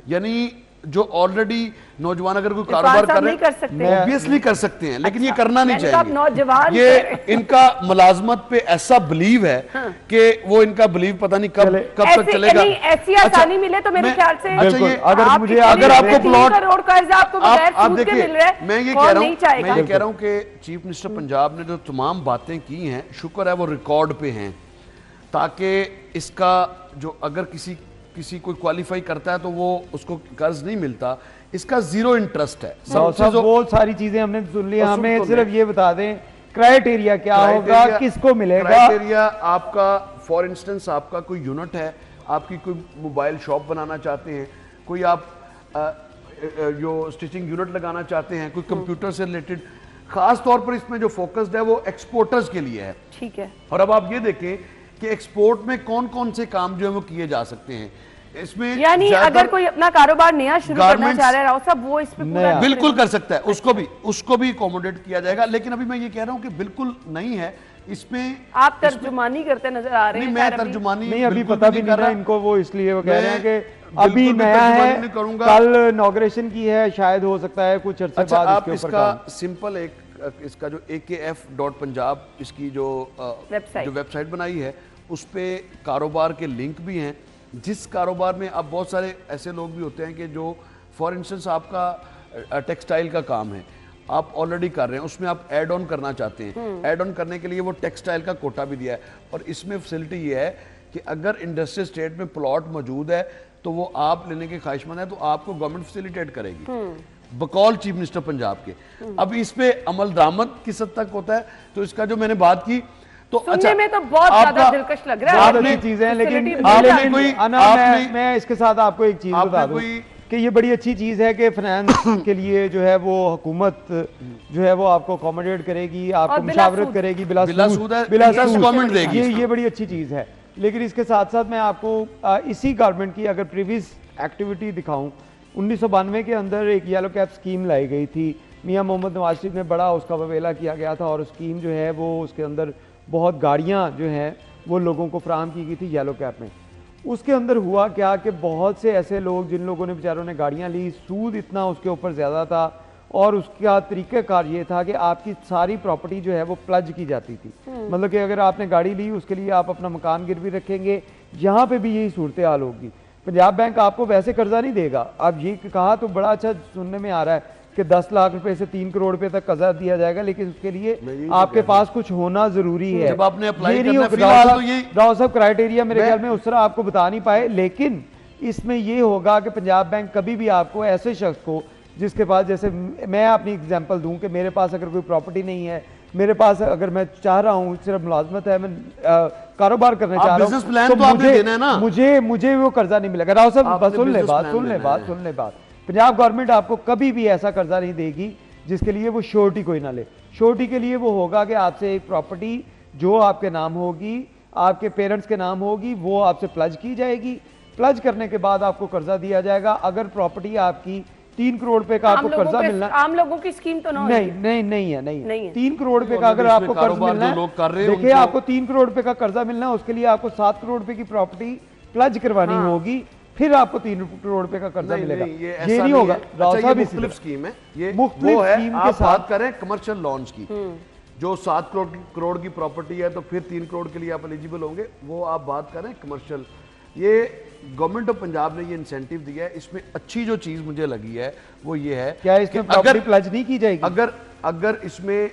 یعنی جو آلریڈی نوجوان اگر کوئی کاروبار کر رہے ہیں اوبیسلی کر سکتے ہیں، لیکن یہ کرنا نہیں چاہیے۔ یہ ان کا ملازمت پہ ایسا بلیو ہے کہ وہ ان کا بلیو پتہ نہیں کب تک چلے گا۔ ایسی آسانی ملے تو میرے خیال سے اگر آپ کو پلاٹ، آپ دیکھیں میں یہ کہہ رہا ہوں کہ چیف منسٹر پنجاب نے جو تمام باتیں کی ہیں شکر ہے وہ ریکارڈ پہ ہیں، تاکہ اس کا جو اگر کسی किसी कोई क्वालिफाई करता है तो वो उसको कर्ज नहीं मिलता, इसका 0 इंटरेस्ट है। वो सारी चीजें हमने सुन ली, हमें सिर्फ ये बता दें क्राइटेरिया क्या होगा, किसको मिलेगा। क्राइटेरिया आपका, फॉर इंस्टेंस आपका कोई यूनिट है, आपकी कोई मोबाइल शॉप बनाना चाहते हैं, कोई आप जो स्टिचिंग यूनिट लगाना चाहते हैं, कोई कंप्यूटर से रिलेटेड, खास तौर पर इसमें जो फोकस्ड है वो एक्सपोर्टर्स के लिए है। ठीक है। और अब आप ये देखें कि एक्सपोर्ट में कौन कौन से काम जो है वो किए जा सकते हैं इसमें, यानी अगर कोई अपना कारोबार नया शुरू करना चाह रहा है राव साहब, वो इस पे पूरा बिल्कुल कर सकता है, उसको भी अकोमोडेट किया जाएगा। लेकिन अभी मैं ये कह रहा हूं कि बिल्कुल नहीं है इसमें। आप तर्जुमानी करते नजर आ रहे हैं। मैं तर्जुमानी नहीं, अभी पता भी नहीं रहा इनको, वो इसलिए वो कह रहे हैं कि अभी नया है, कल इनॉग्रेशन की है, शायद हो सकता है कुछ अर्से बाद आप इसका सिंपल इसका जो akf.punjab इसकी जो वेबसाइट बनाई है, उस पे कारोबार के लिंक भी हैं। जिस कारोबार में अब बहुत सारे ऐसे लोग भी होते हैं कि जो फॉर इंस्टेंस आपका टेक्सटाइल का काम है, आप ऑलरेडी कर रहे हैं, उसमें आप ऐड ऑन करना चाहते हैं, ऐड ऑन करने के लिए वो टेक्सटाइल का कोटा भी दिया है। और इसमें फैसिलिटी ये है कि अगर इंडस्ट्रियल स्टेट में प्लॉट मौजूद है तो वो आप लेने के ख्वाहिशमंद है तो आपको गवर्नमेंट फैसिलिटेट करेगी बकौल चीफ मिनिस्टर पंजाब के। अब इस पे अमल दरामद किस हद तक होता है, तो इसका जो मैंने बात की तो अच्छा में तो बहुत ज्यादा दिलकश लग रहा है, बहुत अच्छी चीजें हैं। लेकिन आपने मैं इसके साथ आपको एक चीज बता दूं कि ये बड़ी अच्छी चीज है कि फाइनेंस के लिए जो है वो हुकूमत जो है वो आपको अकोमोडेट करेगी, आपको मुशावरत करेगी, बिला सूद देगी, ये बड़ी अच्छी चीज है। लेकिन इसके साथ साथ मैं आपको इसी गवर्नमेंट की अगर प्रीवियस एक्टिविटी दिखाऊं, 1992 के अंदर एक येलो कैप स्कीम लाई गई थी, मियां मोहम्मद नवाज शरीफ में बड़ा उसका ववेला किया गया था और स्कीम जो है वो उसके अंदर बहुत गाड़ियां जो हैं वो लोगों को फराहम की गई थी येलो कैप में। उसके अंदर हुआ क्या कि बहुत से ऐसे लोग जिन लोगों ने बेचारों ने गाड़ियां ली, सूद इतना उसके ऊपर ज़्यादा था और उसका तरीक़ाकार ये था कि आपकी सारी प्रॉपर्टी जो है वो प्लज की जाती थी। मतलब कि अगर आपने गाड़ी ली उसके लिए आप अपना मकान गिरवी रखेंगे, यहाँ पे भी यही सूरत हाल होगी। पंजाब बैंक आपको वैसे कर्जा नहीं देगा। अब ये कहा तो बड़ा अच्छा सुनने में आ रहा है कि 10 लाख रुपए से 3 करोड़ रुपए तक कर्जा दिया जाएगा, लेकिन उसके लिए आपके पास कुछ होना जरूरी है। जब आपने अप्लाई करना फिलहाल तो ये राव साहब क्राइटेरिया मेरे ख्याल में उस तरह आपको बता नहीं पाए। लेकिन इसमें ये होगा कि पंजाब बैंक कभी भी आपको ऐसे शख्स को जिसके पास, जैसे मैं अपनी एग्जांपल दूं कि मेरे पास अगर कोई प्रॉपर्टी नहीं है, मेरे पास अगर मैं चाह रहा हूँ सिर्फ मुलाजमत है, मैं कारोबार करना चाह रहा हूँ, तो मुझे वो कर्जा नहीं मिलेगा। राव साहब सुन ले बात, पंजाब गवर्नमेंट आपको कभी भी ऐसा कर्जा नहीं देगी जिसके लिए वो श्योरिटी कोई ना ले। श्योरिटी के लिए वो होगा कि आपसे एक प्रॉपर्टी जो आपके नाम होगी, आपके पेरेंट्स के नाम होगी, वो आपसे प्लज की जाएगी। प्लज करने के बाद आपको कर्जा दिया जाएगा। अगर प्रॉपर्टी आपकी 3 करोड़ रुपए का आपको कर्जा मिलना, आम लोगों की स्कीम तो नहीं है। 3 करोड़ रुपए का अगर आपको कर्ज मिलना है, देखिए आपको 3 करोड़ रुपए का कर्जा मिलना है, उसके लिए आपको 7 करोड़ रुपए की प्रॉपर्टी प्लज करवानी होगी, फिर आपको 3 करोड़ रुपए का कर्जा मिलेगा। ये नहीं होगा। मुख्तलिफ स्कीम है, ये वो है। आप बात करें कमर्शियल लॉन्स की, जो 7 करोड़ की प्रॉपर्टी है तो फिर 3 करोड़ के लिए आप एलिजिबल होंगे, वो आप बात करें कमर्शियल। ये गवर्नमेंट ऑफ पंजाब ने ये इंसेंटिव दिया है। इसमें अच्छी जो चीज मुझे लगी है वो ये है, क्या इसमें प्रॉपर्टी प्लज नहीं की जाएगी? अगर इसमें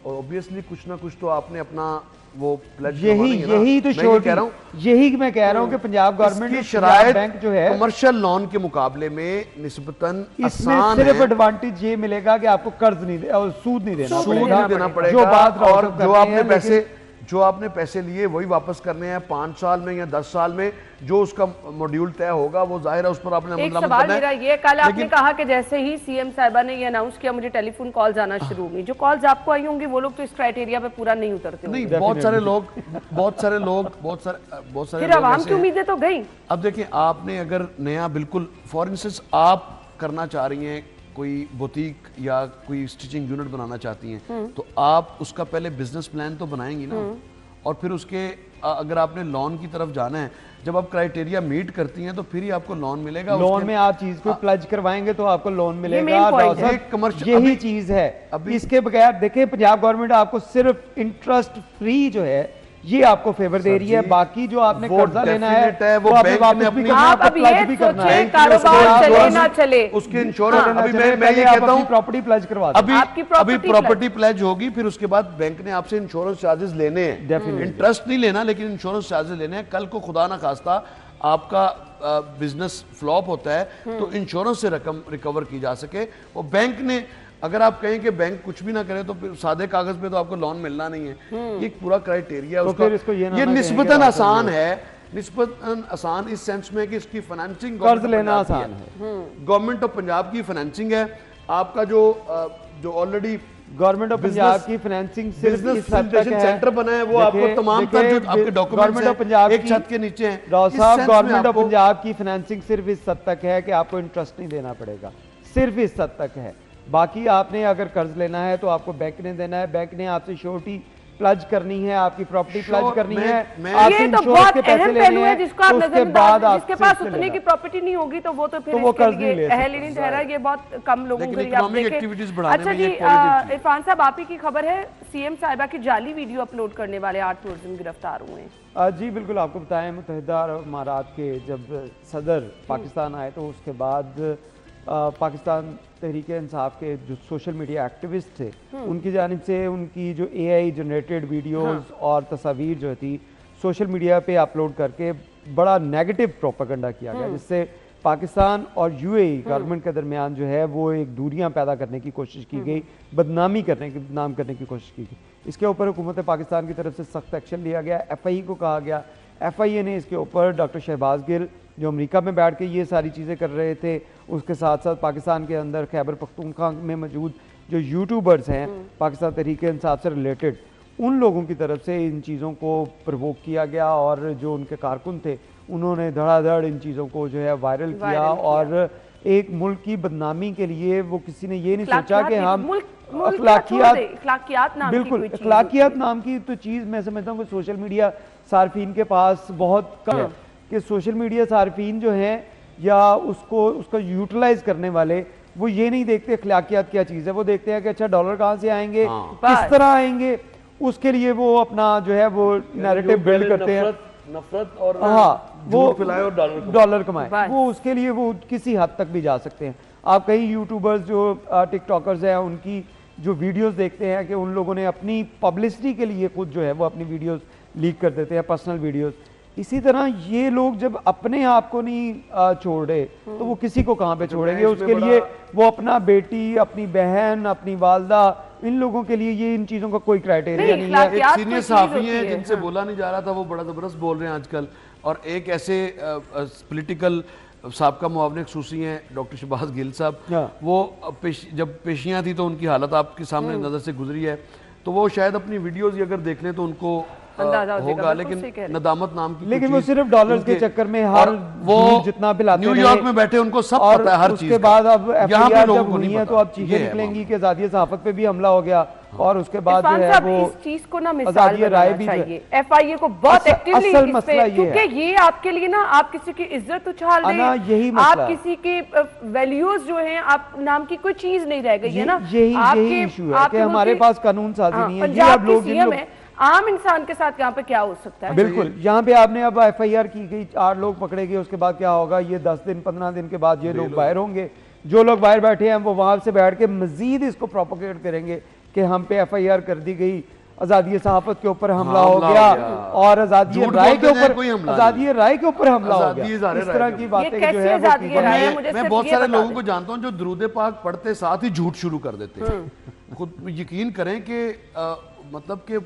ऑब्वियसली कुछ ना कुछ तो आपने अपना वो प्लज, यही तो कह रहा हूँ, यही मैं कह रहा हूँ कि पंजाब गवर्नमेंट की शरायत बैंक जो है कमर्शियल लोन के मुकाबले में निस्बतन इसमें सिर्फ एडवांटेज ये मिलेगा कि आपको कर्ज नहीं और सूद नहीं देना पड़ेगा। जो बात और जो आपने पैसे लिए वही वापस करने हैं 5 साल में या 10 साल में, जो उसका मॉड्यूल तय होगा वो जाहिर है उस पर आपने एक सवाल मेरा ये, कल आपने कहा कि जैसे ही सीएम साहिबा ने ये अनाउंस किया मुझे टेलीफोन कॉल्स आना शुरू हुई। जो कॉल्स आपको आई होंगी वो लोग तो इस क्राइटेरिया पे पूरा नहीं उतरते नहीं, बहुत सारे फिर आवाम की उम्मीदें तो गई। अब देखिए, आपने अगर नया बिल्कुल फॉर इंस्टेंस आप करना चाह रही हैं कोई बुटीक या कोई स्टिचिंग यूनिट बनाना चाहती हैं, तो आप उसका पहले बिजनेस प्लान तो बनाएंगी ना, और फिर उसके अगर आपने लोन की तरफ जाना है, जब आप क्राइटेरिया मीट करती हैं तो फिर ही आपको लोन मिलेगा। लोन में आप चीज को प्लज करवाएंगे तो आपको लोन मिलेगा। यही चीज है। इसके बगैर देखिए पंजाब गवर्नमेंट आपको सिर्फ इंटरेस्ट फ्री जो है یہ آپ کو فیور دے رہی ہے. باقی جو آپ نے قرضہ لینا ہے وہ بینک نے اپنی کاروبار چلے نہ چلے اس کے انشورنس میں یہ کہتا ہوں پراپرٹی پلیج کروا ابھی پراپرٹی پلیج ہوگی, پھر اس کے بعد بینک نے آپ سے انشورنس چارجز لینے ہیں, انٹرسٹ نہیں لینا لیکن انشورنس چارجز لینے ہیں. کل کو خدا نہ خواستہ آپ کا بزنس فلاپ ہوتا ہے تو انشورنس سے رقم ریکور کی جا سکے. وہ بینک نے اگر آپ کہیں کہ بینک کچھ بھی نہ کرے تو پھر سادے کاغذ پہ تو آپ کو لون ملنا نہیں ہے. یہ پورا کرائیٹیریا یہ نسبتاً آسان ہے, نسبتاً آسان اس سینس میں کہ اس کی فنانسنگ قرض لینا آسان ہے. گورنمنٹ آف پنجاب کی فنانسنگ ہے. آپ کا جو آلریڈی گورنمنٹ آف پنجاب کی فنانسنگ بزنس فیسیلیٹیشن سینٹر بنا ہے, وہ آپ کو تمام تر جو آپ کے ڈاکومنٹس ہیں ایک چھت کے نیچے ہیں. گورنمنٹ آف پنجاب کی فنانسنگ صرف اس حد تک ہے کہ آپ کو انٹرسٹ نہیں دینا پڑے گا, صرف اس حد تک ہے. باقی آپ نے اگر قرض لینا ہے تو آپ کو بینک نے دینا ہے, بینک نے آپ سے شورٹی پلج کرنی ہے, آپ کی پراپرٹی پلج کرنی ہے, آپ سے انشورنس کے پیسے لینے ہیں, تو اس کے بعد آپ جس کے پاس اتنے کی پراپرٹی نہیں ہوگی تو وہ تو پھر اس کے لیے اہل ہی نہیں ٹھہرا. یہ بہت کم لوگوں کے لیے آپ دیکھیں. اچھا جی عرفان صاحب, آپ ہی کی خبر ہے سی ایم صاحبہ کی جعلی ویڈیو اپلوڈ کرنے والے 8 ملزم گرفتار ہوئے ہیں. جی بالکل, آپ کو بتائیں متحدہ عرب امارات کے جب صدر پاکستان آئے تو اس کے بعد پاکستان تحریک انصاف کے جو سوشل میڈیا ایکٹیوسٹ تھے ان کی جانب سے ان کی جو اے آئی جنریٹڈ ویڈیوز اور تصاویر جو تھی سوشل میڈیا پہ اپلوڈ کر کے بڑا نیگیٹو پروپیگنڈا کیا گیا, جس سے پاکستان اور یو اے ای گورنمنٹ کے درمیان جو ہے وہ ایک دوریاں پیدا کرنے کی کوشش کی گئی, بدنام کرنے کی کوشش کی گئی. اس کے اوپر حکومت پاکستان کی طرف سے سخت ایکشن لیا گیا. ایف آئی اے کو کہا گیا, ایف آئی اے نے اس کے اوپر ڈاکٹر شہباز گل جو امریکہ میں بیٹھ کے یہ ساری چیزیں کر رہے تھے, اس کے ساتھ ساتھ پاکستان کے اندر خیبر پختونخوا میں موجود جو یوٹیوبرز ہیں پاکستان تحریک انصاف سے ریلیٹڈ, ان لوگوں کی طرف سے ان چیزوں کو پرووک کیا گیا, اور جو ان کے کارکن تھے انہوں نے دھڑا دھڑ ان چیزوں کو جو ہے وائرل کیا. اور ایک ملک کی بدنامی کے لیے وہ کسی نے یہ نہیں سوچا کہ ہم اخلاقیات بالکل اخلاقیات نام کی تو چیز میں سمجھتا ہوں کہ سوشل میڈیا صارفین کے پاس بہت کم ہے, کہ سوشل میڈیا صارفین جو ہیں یا اس کا یوٹیلائز کرنے والے وہ یہ نہیں دیکھتے اخلاقیات کیا چیز ہے, وہ دیکھتے ہیں کہ اچھا ڈالر کہاں سے آئیں گے, کس طرح آئیں گے, اس کے لیے وہ اپنا جو ہے وہ نیریٹو بلڈ کرتے ہیں, نفرت اور وہ ڈالر کمائے, وہ اس کے لیے وہ کسی حد تک بھی جا سکتے ہیں. آپ کئی یوٹیوبرز جو ٹک ٹاکرز ہیں ان کی جو ویڈیوز دیکھتے ہیں کہ ان لوگوں نے اپنی پبلسٹی کے لیے خود جو ہے وہ اپنی ویڈیوز لیک کر دیتے ہیں, پرسنل ویڈیوز. اسی طرح یہ لوگ جب اپنے آپ کو نہیں چھوڑ رہے تو وہ کسی کو کہاں پہ چھوڑیں گے. اس کے لیے وہ اپنا بیٹی, اپنی بہن, اپنی والدہ, ان لوگوں کے لیے یہ ان چیزوں کا کوئی کرائٹیریا نہیں ہے. ایک سینئر صحافی ہیں جن سے بولا نہیں جا رہا تھا, وہ بڑا زبردست بول رہے ہیں آج کل, اور ایک ایسے پولیٹیکل سابقہ معاون خصوصی ہیں ڈاکٹر شہباز گل صاحب, وہ جب پیشیاں تھی تو ان کی حالت آپ کے سامنے نظر سے گزری ہے, تو وہ شاید اپنی ویڈیوز اگر دیکھ لیں تو ان کو ہوگا, لیکن ندامت نام کی لیکن وہ صرف ڈالرز کے چکر میں ہر وہ جتنا بل آتے ہیں نیو یارک میں بیٹھے ان کو سب پتہ ہے ہر چیز کا. اس کے بعد اب ایف آئی آر جب ہوئی ہے تو اب چیزیں نکلیں گی کہ آزادی صحافت پہ بھی حملہ ہو گیا, اور اس کے بعد جو ہے وہ اس چیز کو نا مثال بنانا چاہیے ایف آئی اے کو بہت ایکٹیولی اس پہ, کیونکہ یہ آپ کے لیے نا آپ کسی کی عزت اچھال دیں, آپ کسی کے ویلیوز جو ہیں آپ نام کی کوئی چیز نہیں رہ گئی ہے نا. یہی ایشو ہے کہ ہمارے پاس قانون سازی نہیں ہے. یہ اب لوگ عام انسان کے ساتھ یہاں پہ کیا ہو سکتا ہے؟ بالکل, یہاں پہ آپ نے اب ایف آئی آر کی گئی, 8 لوگ پکڑے گئے, اس کے بعد کیا ہوگا, یہ 10 دن 15 دن کے بعد یہ لوگ باہر ہوں گے. جو لوگ باہر بیٹھے ہیں وہ وہاں سے بیٹھ کے مزید اس کو پروپیگیٹ کریں گے کہ ہم پہ ایف آئی آر کر دی گئی, آزادی صحافت کے اوپر حملہ ہو گیا, اور آزادی رائے کے اوپر حملہ ہو گیا. اس طرح کی باتیں جو ہے میں بہت سارے لوگوں کو جانتا ہوں جو درود پاک پڑھتے ساتھ ہی جھوٹ شروع کر دیتے ہیں. خود یقین کریں کہ مطلب کہ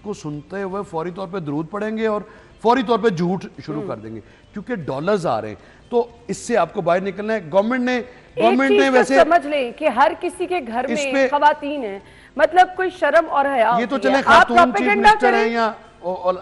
کو سنتے ہوئے فوری طور پہ درود پڑھیں گے اور فوری طور پہ جھوٹ شروع کر دیں گے, کیونکہ ڈالرز آ رہے ہیں. تو اس سے آپ کو باہر نکلنا ہے. گورنمنٹ نے ویسے سمجھ لیں کہ ہر کسی کے گھر میں خواتین ہیں, مطلب کوئی شرم اور حیا, یہ تو چلے خاتون چیف منسٹر ہیں یا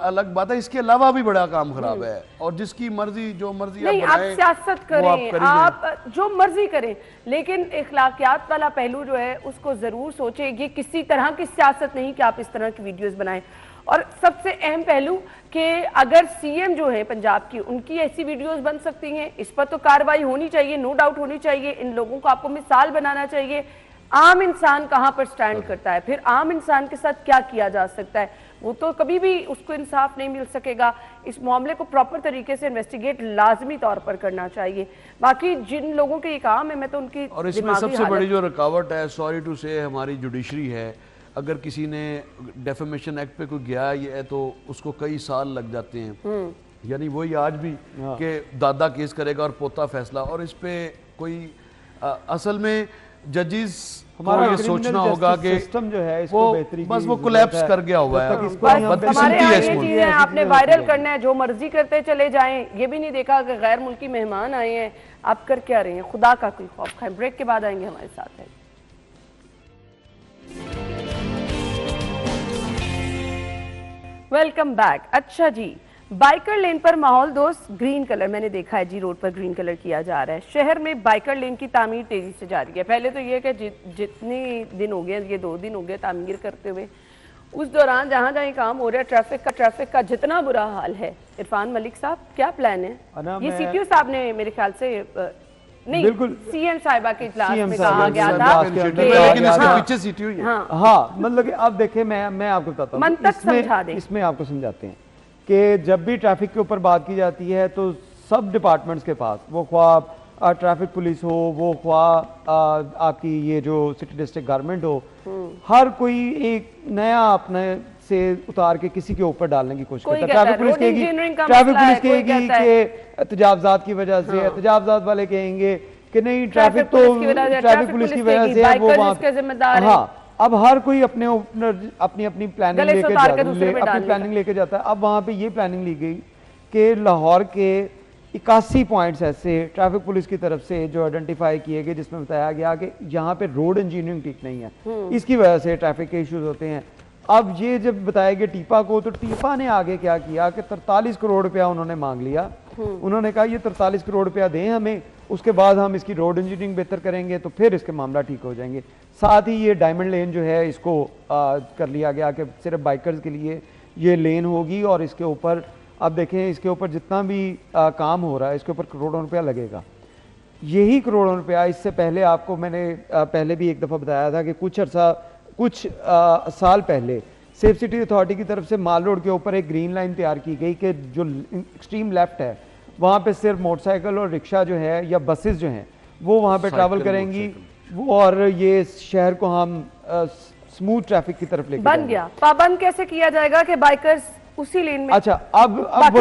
الگ بات ہے, اس کے علاوہ بھی بڑا کام خراب ہے, اور جس کی مرضی جو مرضی نہیں, آپ سیاست کریں, آپ جو مرضی کریں, لیکن اخلاقیات والا پہلو جو ہے اس کو ضرور سوچیں. یہ کسی طرح کی سیاست نہیں کہ آپ اس طرح کی ویڈیوز بنائیں. اور سب سے اہم پہلو کہ اگر سی ایم جو ہے پنجاب کی, ان کی ایسی ویڈیوز بن سکتی ہیں, اس پر تو کارروائی ہونی چاہیے, نو ڈاؤٹ ہونی چاہیے. ان لوگوں کو آپ کو مثال بنانا چاہیے. आम इंसान कहाँ पर स्टैंड करता है, फिर आम इंसान के साथ क्या किया जा सकता है, वो तो कभी भी उसको इंसाफ नहीं मिल सकेगा। इस मामले को प्रॉपर तरीके से इन्वेस्टिगेट लाजमी तौर पर करना चाहिए। बाकी जिन लोगों के ये काम है, मैं तो उनकी और इसमें सबसे बड़ी जो रुकावट है, सॉरी टू से, हमारी जुडिशरी है। अगर किसी ने डेफेमेशन एक्ट पे कोई गया है तो उसको कई साल लग जाते हैं, यानी वही आज भी कि दादा केस करेगा और पोता फैसला। और इस पे कोई असल में जजेस हमारा ये सोचना होगा कि सिस्टम जो है इसको वो बस वो कोलैप्स कर गया हुआ है। हमारे यहाँ ये चीजें आपने वायरल करना है, जो मर्जी करते चले जाएं, ये भी नहीं देखा कि गैर मुल्की मेहमान आए हैं, आप कर क्या रहे हैं, खुदा का कोई खौफ खाए। ब्रेक के बाद आएंगे हमारे साथ है। Welcome back. अच्छा जी, बाइकर लेन पर माहौल दोस्त ग्रीन कलर मैंने देखा है जी, रोड पर ग्रीन कलर किया जा रहा है। शहर में बाइकर लेन की तामीर तेजी से जारी है। पहले तो ये कि जितने दिन हो गए, ये 2 दिन हो गए तामीर करते हुए, उस दौरान जहाँ जहाँ काम हो रहा है ट्रैफिक का जितना बुरा हाल है। इरफान मलिक साहब, क्या प्लान है? ये सीटीओ साहब ने मेरे ख्याल से नहीं, बिल्कुल सीएम साहिबा के इजलास में कहा गया था, लेकिन इसके पीछे सीटीओ ही है। हाँ, मतलब कि अब देखें, मैं आपको बताता हूँ, इसमें आपको समझाते हैं कि जब भी ट्रैफिक के ऊपर बात की जाती है तो सब डिपार्टमेंट्स के पास, वो ख्वाह ट्रैफिक पुलिस हो, वो ख्वाह आपकी ये जो सिटी डिस्ट्रिक्ट गवर्नमेंट हो, हर कोई एक नया अपने से उतार के किसी के ऊपर डालने की कोशिश करता है। ट्रैफिक पुलिस कहेगी कि तजावजात की वजह से, तजावजात वाले कहेंगे कि नहीं ट्रैफिक पुलिस की वजह से वो वहाँ। हाँ, अब हर कोई अपनी प्लानिंग लेके जाता है। अब वहाँ पे ये प्लानिंग ली गई कि लाहौर के 81 पॉइंट्स ऐसे ट्रैफिक पुलिस की तरफ से जो आइडेंटिफाई किए गए, जिसमें बताया गया कि यहाँ पे रोड इंजीनियरिंग ठीक नहीं है, इसकी वजह से ट्रैफिक के इश्यूज होते हैं। अब ये जब बताया गया टीपा को, तो टीपा ने आगे क्या किया कि 43 करोड़ रुपया उन्होंने मांग लिया। उन्होंने कहा ये 43 करोड़ रुपया दें हमें, उसके बाद हम इसकी रोड इंजीनियरिंग बेहतर करेंगे तो फिर इसके मामला ठीक हो जाएंगे। साथ ही ये डायमंड लेन जो है इसको कर लिया गया कि सिर्फ बाइकर्स के लिए ये लेन होगी, और इसके ऊपर अब देखें, इसके ऊपर जितना भी काम हो रहा है इसके ऊपर करोड़ों रुपया लगेगा। यही करोड़ों रुपया, इससे पहले आपको मैंने पहले भी एक दफ़ा बताया था कि कुछ साल पहले सेफ सिटी अथॉरिटी की तरफ से माल रोड के ऊपर एक ग्रीन लाइन तैयार की गई कि जो एक्सट्रीम लेफ्ट है वहाँ पे सिर्फ मोटरसाइकिल और रिक्शा जो है या बसेस जो हैं वो वहाँ पे ट्रैवल करेंगी, वो और ये शहर को हम स्मूथ ट्रैफिक की तरफ लेके बन गया। पाबंद कैसे किया जाएगा कि बाइकर्स उसी लेन में? अच्छा, अब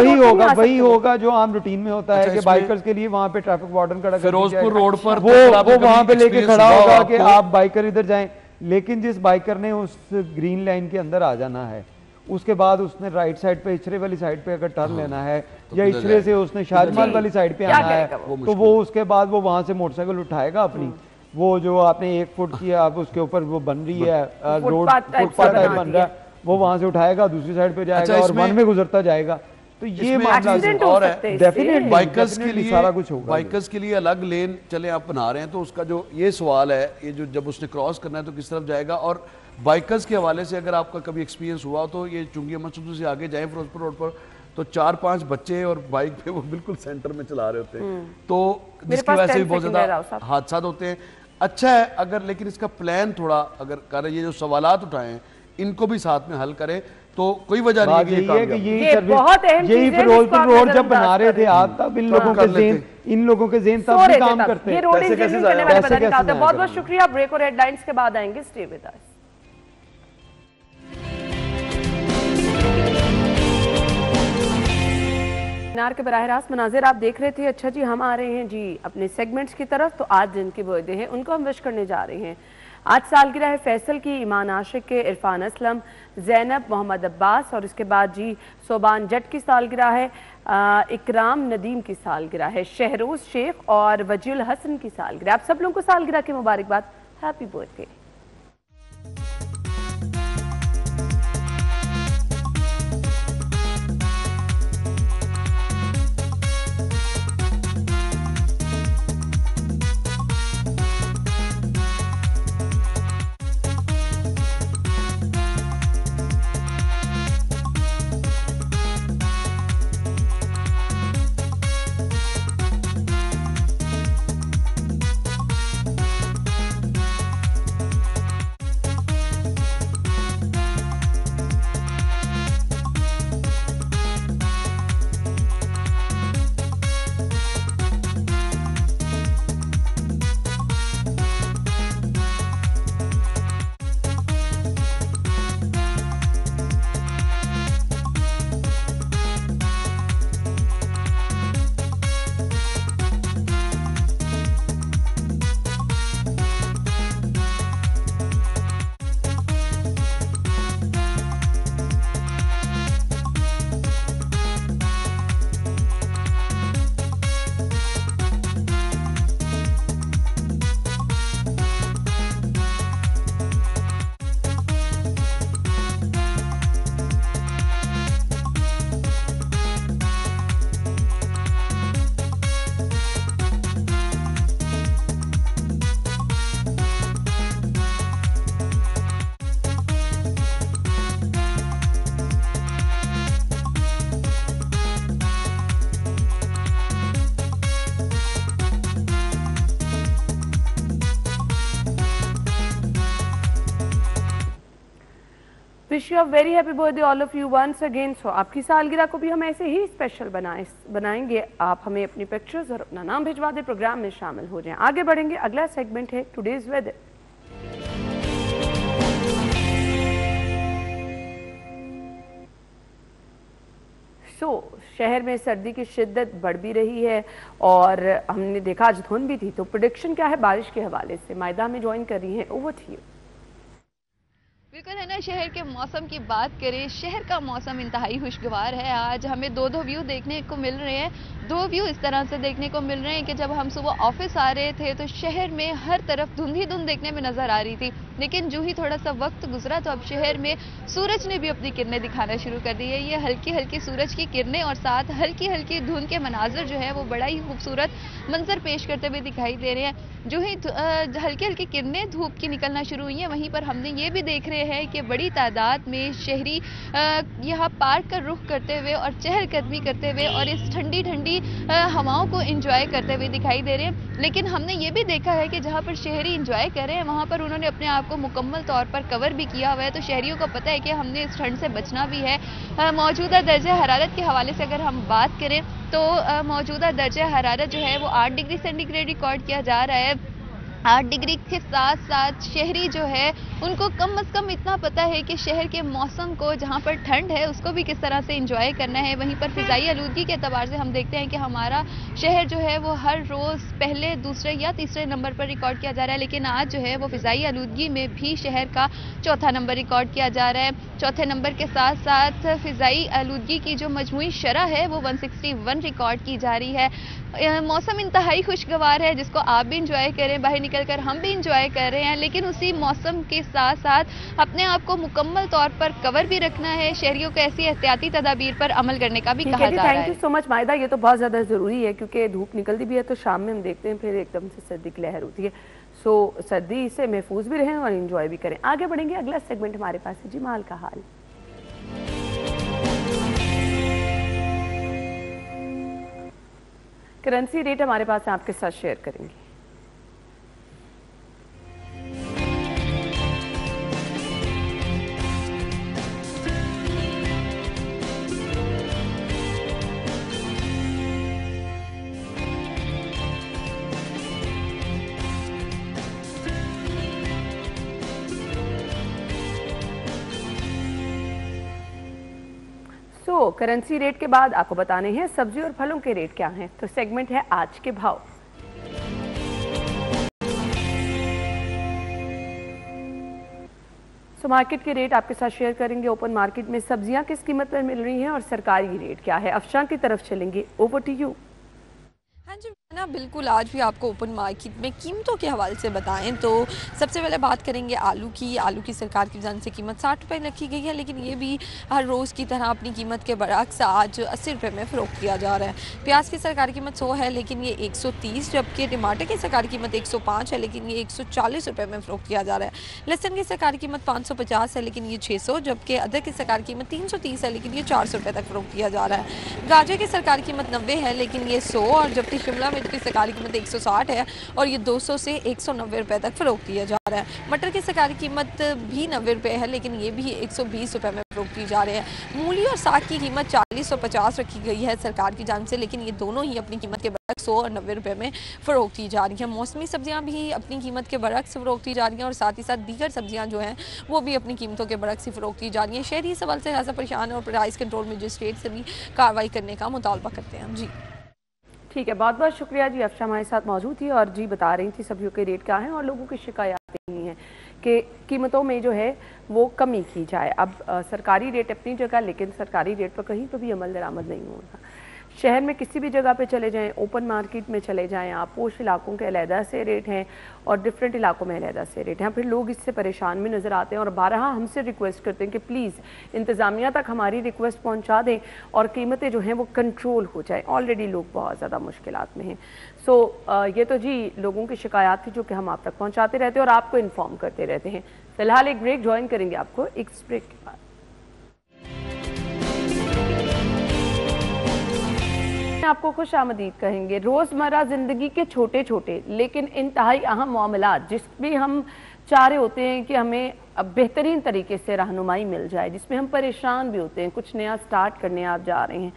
वही होगा जो आम रूटीन में होता है कि बाइकर्स के लिए वहाँ पे ट्रैफिक वार्डन खड़ा कर फिरोजपुर रोड पर वो वहाँ पे लेके खड़ा होगा कि आप बाइकर इधर जाएं। लेकिन जिस बाइकर ने उस ग्रीन लाइन के अंदर आ जाना है, उसके बाद उसने राइट साइड पे इचरे वाली साइड पे अगर टर्न लेना है, या इचरे से उसने शाजमाल वाली साइड पे आना है, तो वो उसके बाद वो वहां से मोटरसाइकिल उठाएगा अपनी, वो जो आपने 1 फुट की अब उसके ऊपर वो बन रही है रोड, फुटपाथ टाइप बन रहा है, वो वहां से उठाएगा, दूसरी साइड पे जाएगा और वन में गुजरता जाएगा। तो ये मामला और है डेफिनेटली बाइकर्स के लिए सारा कुछ होगा। बाइकर्स के लिए अलग लेन चले आप बना रहे हैं, तो उसका जो ये सवाल है, ये जो जब उसने क्रॉस करना है तो किस तरफ जाएगा। और बाइकर्स के हवाले से अगर आपका कभी एक्सपीरियंस हुआ तो ये चुंगी मसूद से आगे जाए फिरोजपुर रोड पर तो 4-5 बच्चे और बाइक पे वो बिल्कुल सेंटर में चला रहे होते हैं, तो जिसकी वजह से भी बहुत ज्यादा हादसा होते हैं। अच्छा है अगर, लेकिन इसका प्लान थोड़ा अगर करें, ये जो सवालात उठाए हैं इनको भी साथ में हल करें, तो कोई वजह नहीं है कि यही फिरोजपुर रोड जब बना रहे थे आप, तब इन लोगों के ज़हन तब भी काम करते हैं। बहुत बहुत शुक्रिया। ब्रेक और हेडलाइंस के बाद आएंगे, स्टे विद अस। मीनार के बराह रास्त मनाजिर आप देख रहे थे। अच्छा जी, हम आ रहे हैं जी अपने सेगमेंट्स की तरफ। तो आज जिनके बर्थडे हैं उनको हम विश करने जा रहे हैं। आज सालगिरह है फैसल की, ईमान आशिक के, इरफान असलम, ज़ैनब, मोहम्मद अब्बास, और इसके बाद जी सोबान जट की सालगिरह है, इकराम नदीम की सालगिरह है, शहरोज शेख और वजीउल हसन की सालगिरह। आप सब लोगों को सालगिरह की मुबारकबाद, happy birthday. Wish you a very happy birthday all of you once again. So आपकी सालगिरह को भी हम ऐसे ही स्पेशल बनाएंगे। आप हमें अपनी पिक्चर्स और अपना नाम भिजवा दें, प्रोग्राम में शामिल हो जाएं। आगे बढ़ेंगे, अगला सेगमेंट है टुडेज वेदर। शहर में सर्दी की शिद्दत बढ़ भी रही है और हमने देखा आज धुंध भी थी, तो प्रेडिक्शन क्या है बारिश के हवाले से मायदा में ज्वाइन कर रही है, ओवर टू यू। बिल्कुल है ना, शहर के मौसम की बात करें, शहर का मौसम इंतहाई खुशगवार है। आज हमें दो व्यू देखने को मिल रहे हैं। दो व्यू इस तरह से देखने को मिल रहे हैं कि जब हम सुबह ऑफिस आ रहे थे तो शहर में हर तरफ धुंध ही धुंध देखने में नजर आ रही थी, लेकिन जो ही थोड़ा सा वक्त गुजरा तो अब शहर में सूरज ने भी अपनी किरणें दिखाना शुरू कर दी है। ये हल्की हल्की सूरज की किरणें और साथ हल्की हल्की धुंध के मनाजर जो है वो बड़ा ही खूबसूरत मंजर पेश करते हुए दिखाई दे रहे हैं। जो ही हल्की हल्की किरणें धूप की निकलना शुरू हुई हैं, वहीं पर हमने ये भी देख रहे हैं कि बड़ी तादाद में शहरी यहाँ पार्क का रुख करते हुए और चहलकदमी करते हुए और इस ठंडी ठंडी हवाओं को एंजॉय करते हुए दिखाई दे रहे हैं। लेकिन हमने ये भी देखा है कि जहाँ पर शहरी एंजॉय कर रहे हैं वहाँ पर उन्होंने अपने आप को मुकम्मल तौर पर कवर भी किया हुआ है। तो शहरियों को पता है कि हमने इस ठंड से बचना भी है। मौजूदा दर्जा हरारत के हवाले से अगर हम बात करें तो मौजूदा दर्जा हरारत जो है वो 8 डिग्री सेंटीग्रेड रिकॉर्ड किया जा रहा है। 8 डिग्री के साथ साथ शहरी जो है उनको कम से कम इतना पता है कि शहर के मौसम को, जहाँ पर ठंड है, उसको भी किस तरह से एंजॉय करना है। वहीं पर फिजाई आलूदगी के एतबार से हम देखते हैं कि हमारा शहर जो है वो हर रोज़ पहले, दूसरे या तीसरे नंबर पर रिकॉर्ड किया जा रहा है, लेकिन आज जो है वो फिजाई आलूदगी में भी शहर का चौथा नंबर रिकॉर्ड किया जा रहा है। चौथे नंबर के साथ साथ फिजाई आलूदगी की जो मजमूई शरह है वो 161 रिकॉर्ड की जा रही है। मौसम इंतहाई खुशगवार है जिसको आप भी इंजॉय करें, बाहर निकलकर हम भी इंजॉय कर रहे हैं, लेकिन उसी मौसम के साथ साथ अपने आप को मुकम्मल तौर पर कवर भी रखना है। शहरियों को ऐसी एहतियाती तदाबीर पर अमल करने का भी कहा जा रहा है। थैंक यू सो मच मायदा, ये तो बहुत ज़्यादा ज़रूरी है क्योंकि धूप निकलती भी है तो शाम में हम देखते हैं फिर एकदम से सर्दी की लहर होती है। सो सर्दी से महफूज भी रहें और इंजॉय भी करें। आगे बढ़ेंगे, अगला सेगमेंट हमारे पास है जी माल का हाल। करेंसी रेट हमारे पास है, आपके साथ शेयर करेंगे। तो करेंसी रेट के बाद आपको बताने हैं सब्जी और फलों के रेट क्या हैं। तो सेगमेंट है आज के भाव। सो मार्केट के रेट आपके साथ शेयर करेंगे। ओपन मार्केट में सब्जियां किस कीमत पर मिल रही हैं और सरकारी रेट क्या है, अफशां की तरफ चलेंगे। Over to you. हाँ जी ना, बिल्कुल आज भी आपको ओपन मार्केट में कीमतों के हवाले से बताएं तो सबसे पहले बात करेंगे आलू की सरकार की जान से कीमत 60 रुपये रखी गई है, लेकिन ये भी हर रोज़ की तरह अपनी कीमत के बरक्स आज 80 रुपये में फ़रोख्त किया जा रहा है। प्याज की सरकारी कीमत 100 है लेकिन ये 130, जबकि टमाटर की सरकारी कीमत 105 है लेकिन ये 140 रुपये में फ़रोख्त किया जा रहा है। लहसुन की सरकारी कीमत 550 है लेकिन ये 600, जबकि अदरक की सरकारी कीमत 330 है लेकिन ये 400 रुपये तक फ़रोख्त किया जा रहा है। गाजर की सरकारी कीमत 90 है लेकिन ये 100, और जबकि शिमला मिर्च की सरकारी कीमत 160 है और ये 200 से 190 रुपये तक फ़रोख्त किया जा रहा है। मटर की सरकारी कीमत भी 90 रुपये है लेकिन ये भी 120 रुपये में फ़रोख्त की जा रही है। मूली और साग की कीमत 40 और 50 रखी गई है सरकार की जान से, लेकिन ये दोनों ही अपनी कीमत के बरक्स 100 और 90 रुपये में फ़रोख्त की जा रही है। मौसमी सब्जियां भी अपनी कीमत के बरक्स फ़रोख्त की जा रही हैं और साथ ही साथ दीगर सब्जियां जो हैं वो भी अपनी कीमतों के बरक्स ही फ़रोख्त की जा रही हैं। शहरी इस सवाल से ऐसा परेशान है और प्राइस कंट्रोल मजिस्ट्रेट से भी कार्रवाई करने का मुतालबा करते हैं। जी ठीक है, बहुत बहुत शुक्रिया जी। अफशा हमारे साथ मौजूद थी और जी बता रही थी सब्जियों के रेट क्या हैं और लोगों की शिकायत नहीं है कि कीमतों में जो है वो कमी की जाए। अब सरकारी रेट अपनी जगह, लेकिन सरकारी रेट पर कहीं पर भी अमल दरामद नहीं हो रहा। शहर में किसी भी जगह पे चले जाएं, ओपन मार्केट में चले जाएं आप, पोश इलाकों के अलहदा से रेट हैं और डिफरेंट इलाकों में अलहदा से रेट हैं। फिर लोग इससे परेशान भी नज़र आते हैं और बारहा हमसे रिक्वेस्ट करते हैं कि प्लीज़ इंतज़ामिया तक हमारी रिक्वेस्ट पहुंचा दें और कीमतें जो हैं वो कंट्रोल हो जाए। ऑलरेडी लोग बहुत ज़्यादा मुश्किलात में हैं। सो ये तो जी लोगों की शिकायत थी जो कि हम आप तक पहुँचाते रहते हैं और आपको इन्फॉर्म करते रहते हैं। फ़िलहाल एक ब्रेक ज्वाइन करेंगे आपको एक ब्रेक के बाद। आपको खुश आमदीद कहेंगे। रोज़मर्रा ज़िंदगी के छोटे छोटे लेकिन इंतहाई अहम मामलात जिस भी हम चाह रहे होते हैं कि हमें अब बेहतरीन तरीके से रहनुमाई मिल जाए, जिसमें हम परेशान भी होते हैं, कुछ नया स्टार्ट करने आप जा रहे हैं।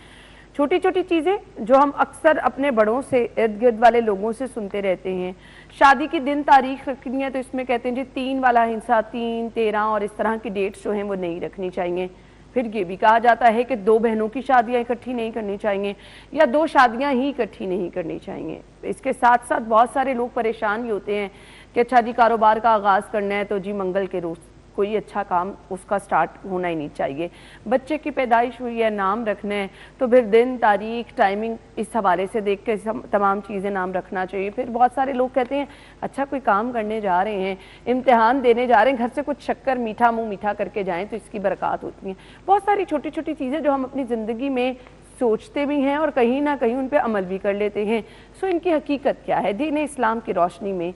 छोटी छोटी चीज़ें जो हम अक्सर अपने बड़ों से, इर्द गिर्द वाले लोगों से सुनते रहते हैं। शादी की दिन तारीख रखनी है तो इसमें कहते हैं जी 3 वाला हिस्सा, 3, 13 और इस तरह की डेट्स जो हैं वो नहीं रखनी चाहिए। फिर ये भी कहा जाता है कि 2 बहनों की शादियां इकट्ठी नहीं करनी चाहिए या 2 शादियां ही इकट्ठी नहीं करनी चाहिए। इसके साथ साथ बहुत सारे लोग परेशान भी होते हैं कि अच्छा जी कारोबार का आगाज़ करना है तो जी मंगल के रोज़ कोई अच्छा काम उसका स्टार्ट होना ही नहीं चाहिए। बच्चे की पैदाइश हुई है, नाम रखना है तो फिर दिन, तारीख, टाइमिंग इस हवाले से देख के तमाम चीज़ें नाम रखना चाहिए। फिर बहुत सारे लोग कहते हैं अच्छा कोई काम करने जा रहे हैं, इम्तिहान देने जा रहे हैं, घर से कुछ शक्कर मीठा मुँह मीठा करके जाएँ तो इसकी बरकत होती हैं। बहुत सारी छोटी छोटी चीज़ें जो हम अपनी ज़िंदगी में सोचते भी हैं और कहीं ना कहीं उन पे अमल भी कर लेते हैं। सो इनकी हकीकत क्या है, दीन इस्लाम की रोशनी में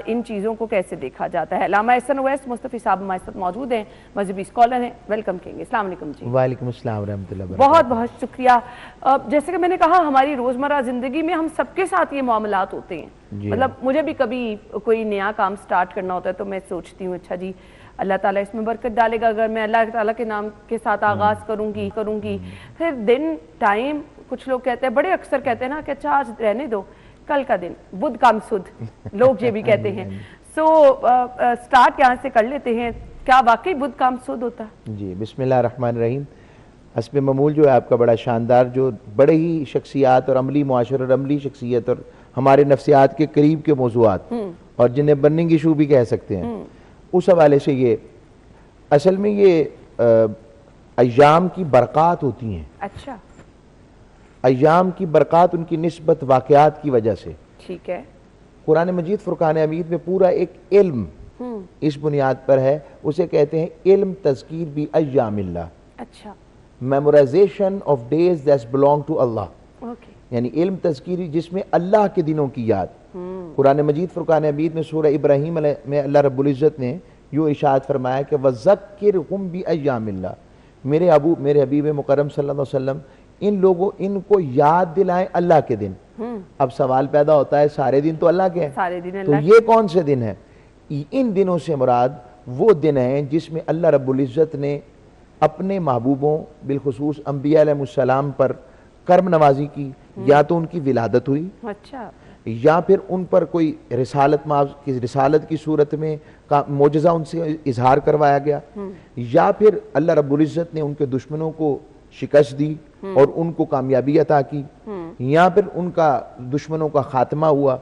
इन चीज़ों को कैसे देखा जाता है। अल्लामा एहसन ओवैस मुस्तफ़ी साहब हमारे साथ मौजूद हैं, मजहबी स्कॉलर हैं, वेलकम कहेंगे। अस्सलाम वालेकुम जी। वालेकुम अस्सलाम रहमतुल्लाह। बहुत बहुत शुक्रिया। जैसे कि मैंने कहा हमारी रोज़मर्रा ज़िंदगी में हम सबके साथ ये मामलात होते हैं। मतलब मुझे भी कभी कोई नया काम स्टार्ट करना होता है तो मैं सोचती हूँ अच्छा जी अल्लाह ताला इसमें बरकत डालेगा अगर मैं अल्लाह ताला के नाम के साथ आगाज़ करूँगी। फिर दिन, टाइम, कुछ लोग कहते हैं, बड़े अक्सर कहते हैं ना कि अच्छा आज रहने दो, कल का दिन बुध काम सुध, लोग ये भी कहते हैं। सो स्टार्ट यहाँ से कर लेते हैं, क्या वाकई बुध काम सुध होता है? जी, बिस्मिल्लाह रहमान रहीम। हस्ब ममूल जो है आपका बड़ा शानदार, जो बड़े ही शख्सियात और अमली मुआशर और अमली शख्सियत और हमारे नफ्सियात के करीब के मौज़ूआत और जिन्हें बर्निंग इशू भी कह सकते हैं, उस हवाले से ये असल में ये अय्याम की बरक़ात होती हैं। अच्छा, अय्याम की बरक़ात उनकी निस्बत वाक़यात की वजह से। ठीक है। कुरान मजीद फुरकान हमीद में पूरा एक इल्म इस बुनियाद पर है, उसे कहते हैं इल्म तज़कीर बी अय्यामिल्लाह। अच्छा, memorisation of days that belong to Allah. Okay, यानी इल्म तज़कीरी जिसमें अल्लाह के दिनों की याद। कुरान मजीद फुरकान हमीद में सूरह इब्राहीम में अल्लाह रब्बुल इज़्ज़त ने यूँ इरशाद फरमाया कि वज़क्किरहुम बि अय्यामिल्लाह, मेरे हबीब मुकर्रम सल्लल्लाहु अलैहि वसल्लम इनको याद दिलाएं अल्लाह के दिन। अब सवाल पैदा होता है सारे दिन तो अल्लाह के हैं, सारे दिन तो ये कौन से दिन है? इन दिनों से मुराद वो दिन हैं जिसमें अल्लाह रब्बुल इज़्ज़त ने अपने महबूबों बिलखुसूस अंबिया अलैहिस्सलाम पर कर्म नवाजी की, या तो उनकी विलादत हुई, अच्छा, या फिर उन पर कोई रिसालत की सूरत में मोजज़ा उनसे इजहार करवाया गया, या फिर अल्लाह रब्बुल इज़्ज़त ने उनके दुश्मनों को शिकस्त दी और उनको कामयाबी अता की, या फिर उनका दुश्मनों का खात्मा हुआ।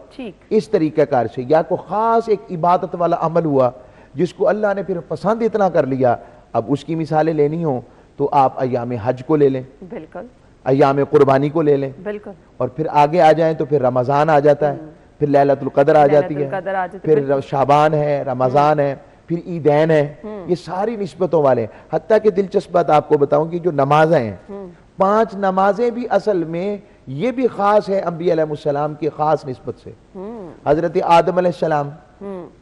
इस तरीक़ाकार से या कोई ख़ास एक इबादत वाला अमल हुआ जिसको अल्लाह ने फिर पसंद इतना कर लिया। अब उसकी मिसालें लेनी हो तो आप अय्याम हज को ले लें, बिल्कुल, अय्याम कुर्बानी को ले लें, बिल्कुल, और फिर आगे आ जाएं तो फिर रमज़ान आ जाता है, फिर लैलतुल क़द्र आ जाती है, फिर शाबान है, रमज़ान है, फिर ईदैन है। ये सारी निस्बतों वाले। हत्ता कि दिलचस्प बात आपको बताऊं कि जो नमाजें हैं, 5 नमाजें भी असल में ये भी खास है अंबिया अलैहिस्सलाम की खास निस्बत से। हजरत आदम अलैहिस्सलाम,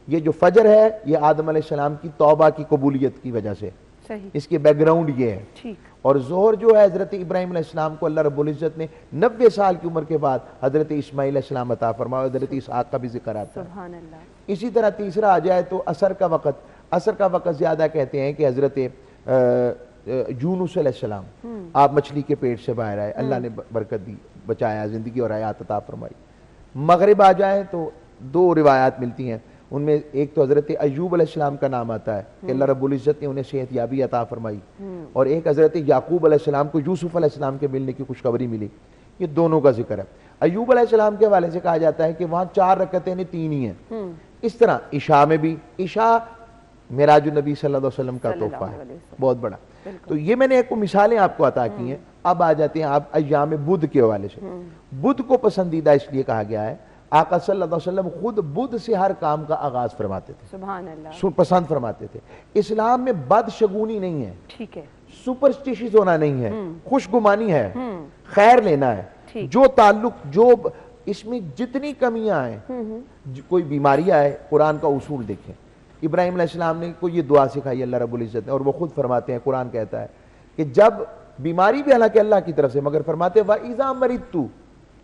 ये जो फजर है ये आदम अलैहिस्सलाम की तौबा की कबूलियत की वजह से, इसकी बैकग्राउंड ये है। और जोहर जो है हजरत इब्राहीम अलैहिस्सलाम को अल्लाह रब्बुल इज़्ज़त ने 90 साल की उम्र के बाद हजरत इस्माईल अलैहिस्सलाम अता फरमाया, हजरत इसहाक का भी जिक्र आता है। इसी तरह तीसरा आ जाए तो असर का वक़्त ज्यादा कहते हैं कि हजरत यूनुस अलैहिस्सलाम, आप मछली के पेट से बाहर आए, अल्लाह ने बरकत दी, बचाया, जिंदगी और हयात अता फरमाई। मगरिब आ जाए तो 2 रिवायात मिलती हैं, उनमें एक तो हजरत अय्यूब अलैहिस्सलाम का नाम आता है कि अल्लाह रब्बुल इज़्ज़त ने उन्हें सेहत याबी अता फरमाई, और एक हजरत याकूब अलैहिस्सलाम को यूसुफ अलैहिस्सलाम के मिलने की खुशखबरी मिली। ये दोनों का जिक्र है। अय्यूब अलैहिस्सलाम के हवाले से कहा जाता है कि वहाँ 4 रकअतें नहीं 3 ही हैं। इस तरह इशा में भी, इशा मेराज नबी सल्लल्लाहु अलैहि वसल्लम का तोहफा है बहुत बड़ा। तो ये मैंने एक मिसालें आपको अता की हैं। अब आ जाते हैं आप अय्याम बुध के हवाले से। बुध को पसंदीदा इसलिए कहा गया है, आका सल्लल्लाहु अलैहि वसल्लम खुद बुध से हर काम का आगाज फरमाते थे, सुभान अल्लाह, पसंद फरमाते थे। इस्लाम में बदशगुनी नहीं है, ठीक है, सुपरस्टिशियस होना नहीं है, खुशगुमानी है, खैर लेना है। जो ताल्लुक, जो इसमें जितनी कमियां हैं, कोई बीमारी आए, कुरान का उसूल देखें। इब्राहीम अलैहिस्सलाम ने को ये दुआ सिखाई अल्लाह रब्बुल इज़्ज़त ने, और वो खुद फरमाते हैं, कुरान कहता है कि जब बीमारी भी हालांकि अल्लाह की तरफ से, मगर फरमाते व इज़ा मरिदतु,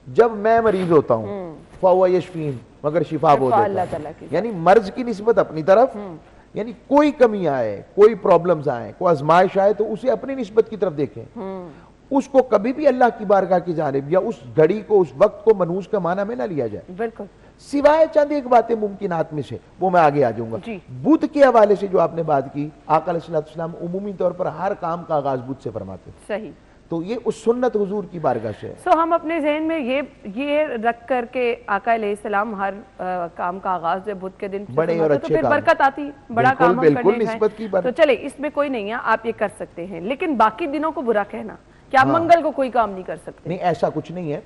जब मैं मरीज होता हूँ फहुवा यशफीन, मगर शिफा वो देता है। यानी मर्ज की निस्बत अपनी तरफ, यानी कोई कमी आए, कोई प्रॉब्लम्स आए, कोई आजमाइश आए तो उसे अपनी निस्बत की तरफ देखें, उसको कभी भी अल्लाह की बारगाह की जानिब या उस घड़ी को, उस वक्त को मनहूस का माना में ना लिया जाए। बिल्कुल, सिवाय चंद एक बातें मुमकिनात में से, वो मैं आगे आ जाऊंगा। बुध के हवाले से जो आपने बात की, आका अलैहिस्सलाम उमूमी तौर पर हर काम का आगाज बुध से फरमाते हैं। सही, तो ये उस सुन्नत हुजूर की बारगाह से है। सो हम अपने ज़हन में ये रख करके आका अलैहिस्सलाम हर काम का आगाज जो बुध के दिन बड़े और अच्छे तो फिर बरकत आती, बड़ा काम हम बिल्कुल करने निस्बत की तो चले, इसमें कोई नहीं है, आप ये कर सकते हैं, लेकिन बाकी दिनों को बुरा कहना, क्या मंगल को कोई काम नहीं कर सकते? नहीं, ऐसा कुछ नहीं है।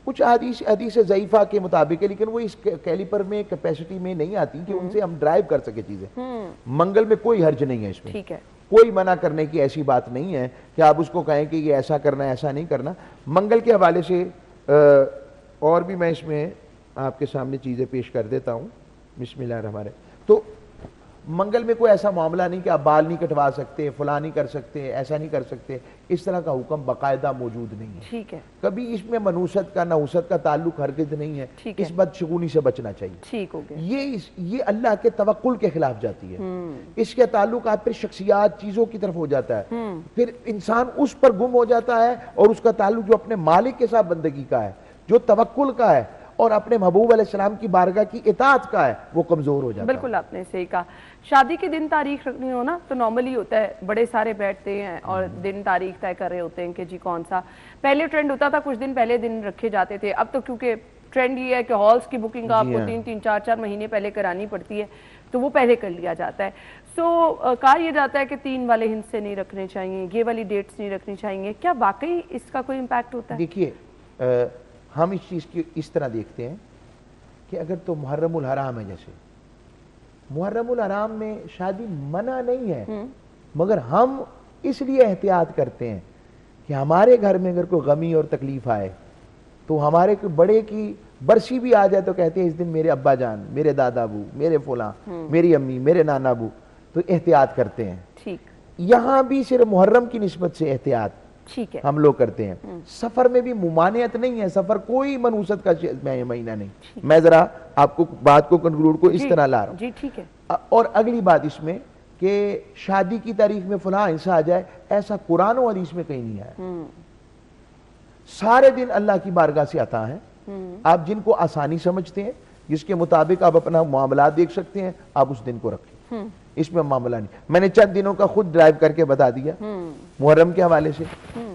कुछ हदीस ज़ईफा के मुताबिक है, लेकिन वो इस कैलिपर में, कैपेसिटी में नहीं आती कि उनसे हम ड्राइव कर सके चीजें। मंगल में कोई हर्ज नहीं है इसमें, ठीक है, कोई मना करने की ऐसी बात नहीं है कि आप उसको कहें कि ये ऐसा करना है, ऐसा नहीं करना। मंगल के हवाले से और भी मैं इसमें आपके सामने चीजें पेश कर देता हूँ। बिस्मिल्लाहिर्रहमानिर्रहीम। तो मंगल में कोई ऐसा मामला नहीं कि आप बाल नहीं कटवा सकते, फला नहीं कर सकते, ऐसा नहीं कर सकते, इस तरह का हुक्म बाकायदा मौजूद नहीं है। ठीक है, कभी इसमें मनूसत का नहुसत का ताल्लुक हरगिज़ नहीं है, इस बदशगुनी से बचना चाहिए। ठीक हो गया। ये अल्लाह के तवक्कुल के खिलाफ जाती है। इसके ताल्लुक आप फिर शख्सियात, चीजों की तरफ हो जाता है, फिर इंसान उस पर गुम हो जाता है और उसका ताल्लुक जो अपने मालिक के साथ बंदगी का है, जो तवक्कुल का है और अपने महबूब अलैहिस्सलाम की बारगाह की इताअत का है, वो कमजोर हो जाता है। बिल्कुल आपने सही कहा। शादी के दिन तारीख रखनी हो ना तो नॉर्मली होता है, बड़े सारे बैठते हैं और दिन तारीख तय कर रहे होते हैं कि जी कौन सा। पहले ट्रेंड होता था कुछ दिन पहले दिन रखे जाते थे, अब तो क्योंकि ट्रेंड ये है कि हॉल्स की बुकिंग आपको 3-3, 4-4 महीने पहले करानी पड़ती है, तो वो पहले कर लिया जाता है। सो कहा यह जाता है कि 3 वाले हिस्से नहीं रखने चाहिए, ये वाली डेट्स नहीं रखनी चाहिए, क्या वाकई इसका कोई इम्पैक्ट होता है? देखिए, हम इस चीज़ की इस तरह देखते हैं कि अगर तो मुहर्रमुल हराम है, जैसे मुहर्रमुल हराम में शादी मना नहीं है, मगर हम इसलिए एहतियात करते हैं कि हमारे घर में अगर कोई गमी और तकलीफ आए तो हमारे कोई बड़े की बरसी भी आ जाए तो कहते हैं इस दिन मेरे अब्बा जान, मेरे दादा अबू, मेरे फुला, मेरी अम्मी, मेरे नाना अबू, तो एहतियात करते हैं। ठीक, यहाँ भी सिर्फ मुहर्रम की निस्बत से एहतियात ठीक है हम लोग करते हैं। सफर में भी मुमानियत नहीं है, सफर कोई मनूसत का महीना नहीं। मैं जरा आपको बात को कंक्लूड को इस तरह ला रहा हूं जी, ठीक है। और अगली बात इसमें कि शादी की तारीख में फलां हिस्सा आ जाए, ऐसा कुरान और हदीस में कहीं नहीं आया। सारे दिन अल्लाह की बारगाह से आता है, आप जिनको आसानी समझते हैं, जिसके मुताबिक आप अपना मामला देख सकते हैं, आप उस दिन को रखें, इसमें मामला नहीं। मैंने चंद दिनों का खुद ड्राइव करके बता दिया मुहर्रम के हवाले से,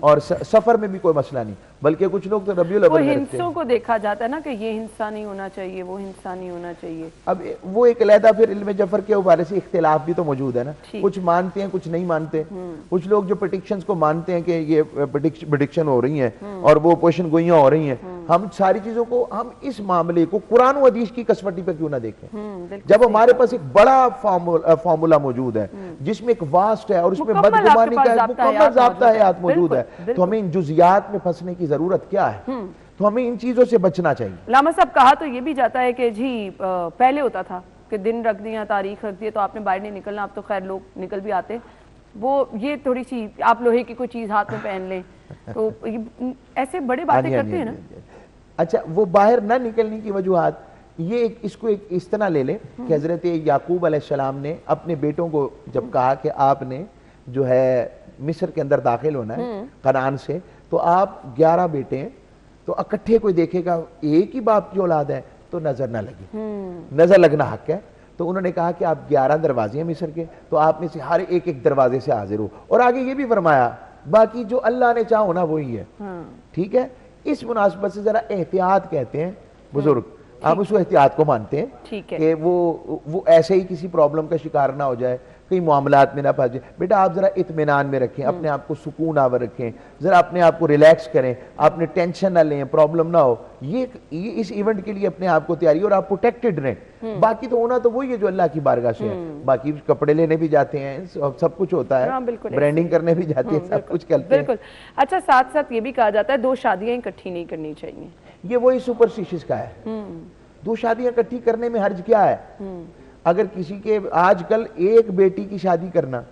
और सफर में भी कोई मसला नहीं, बल्कि कुछ लोग तो रबियुल अव्वल में रखते हैं। हिंसों को देखा जाता है ना कि ये हिंसा नहीं होना चाहिए, वो हिंसा नहीं होना चाहिए। अब वो एक अलहदा फिर इल्म जफर के हवाले से इख्तिलाफ भी तो मौजूद है ना, कुछ मानते हैं कुछ नहीं मानते। कुछ लोग जो प्रेडिक्शंस को मानते हैं कि ये प्रेडिक्शन हो रही है और वो पोशन गोइयां हो रही हैं। हम सारी चीजों को, हम इस मामले को कुरान और हदीस की कसवटी पर क्यों ना देखें, जब हमारे पास एक बड़ा फार्मूला मौजूद है जिसमें एक वास्ट है और उसमें बदगुमानी का मुकम्मल ज़ाब्ता हयात मौजूद है, तो हमें इन जुज़ियात में फंसने की जरूरत क्या है? तो हमें इन चीजों से बचना चाहिए। लामा साहब, कहा तो ये भी जाता है कि जी पहले होता था कि दिन रख दिया, तारीख रख दिया तो आपने बाहर नहीं निकलना, अब तो खैर लोग निकल भी आते, वो ये थोड़ी सी आप लोहे की कोई चीज हाथ में पहन लें, तो ऐसे बड़े बातें करते हैं ना। अच्छा, वो बाहर ना निकलने की वजूहात, ये इसको एक इस तरह ले लें कि हजरत याकूब अलैहिस्सलाम ने अपने बेटों को जब कहा कि आपने जो है मिस्र के अंदर दाखिल होना है कनान से, तो आप 11 बेटे हैं, तो इकट्ठे कोई देखेगा एक ही बाप की औलाद है तो नजर ना लगे, नजर लगना हक है। तो उन्होंने कहा कि आप 11 दरवाजे हैं मिस्र के, तो आप में से हर एक एक दरवाजे से हाजिर हो। और आगे ये भी फरमाया बाकी जो अल्लाह ने चाहा होना वही है। ठीक है, इस मुनासबत से जरा एहतियात कहते हैं बुजुर्ग, आप उस एहतियात को मानते हैं कि वो ऐसे ही किसी प्रॉब्लम का शिकार ना हो जाए, कई मामलात में ना फंस जाए। बेटा आप जरा इत्मीनान में रखें, अपने आप को सुकून आवर रखें, जरा अपने आप को रिलैक्स करें, आपने टेंशन ना लें, प्रॉब्लम ना हो। ये इस इवेंट के लिए अपने आप को तैयारी, और आप प्रोटेक्टेड रहें। बाकी तो होना तो वही है जो अल्लाह की बारगाह से है। बाकी कपड़े लेने भी जाते हैं, सब कुछ होता है, ब्रांडिंग करने भी जाते हैं, सब कुछ करते हैं। बिल्कुल। अच्छा, साथ साथ ये भी कहा जाता है 2 शादियां इकट्ठी नहीं करनी चाहिए, ये वही सुपरस्टिशियस का है। 2 शादियां इकट्ठी करने में हर्ज क्या है? अगर किसी के आजकल एक बेटी की शादी करना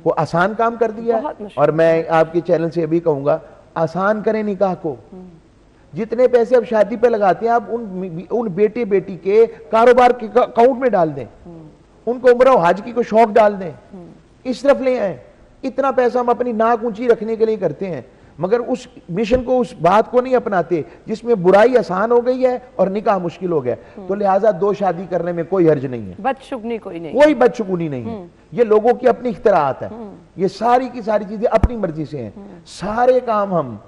वो आसान काम कर दिया है, और मैं आपके चैनल से अभी कहूंगा आसान करें निकाह को, जितने पैसे आप शादी पे लगाते हैं आप उन बेटे बेटी के कारोबार के अकाउंट में डाल दें, उनको उम्रा हज की को शौक डाल दें, इस तरफ ले आए। इतना पैसा हम अपनी नाक ऊंची रखने के लिए करते हैं, मगर उस मिशन को, उस बात को नहीं अपनाते जिसमें बुराई आसान हो गई है और निकाह मुश्किल हो गया। तो लिहाजा 2 शादी करने में कोई हर्ज नहीं है, बदशुगनी कोई नहीं, कोई बदशुगनी नहीं है। ये लोगों की अपनी इख्तिरात है, ये सारी की सारी चीजें अपनी मर्जी से हैं। सारे काम हम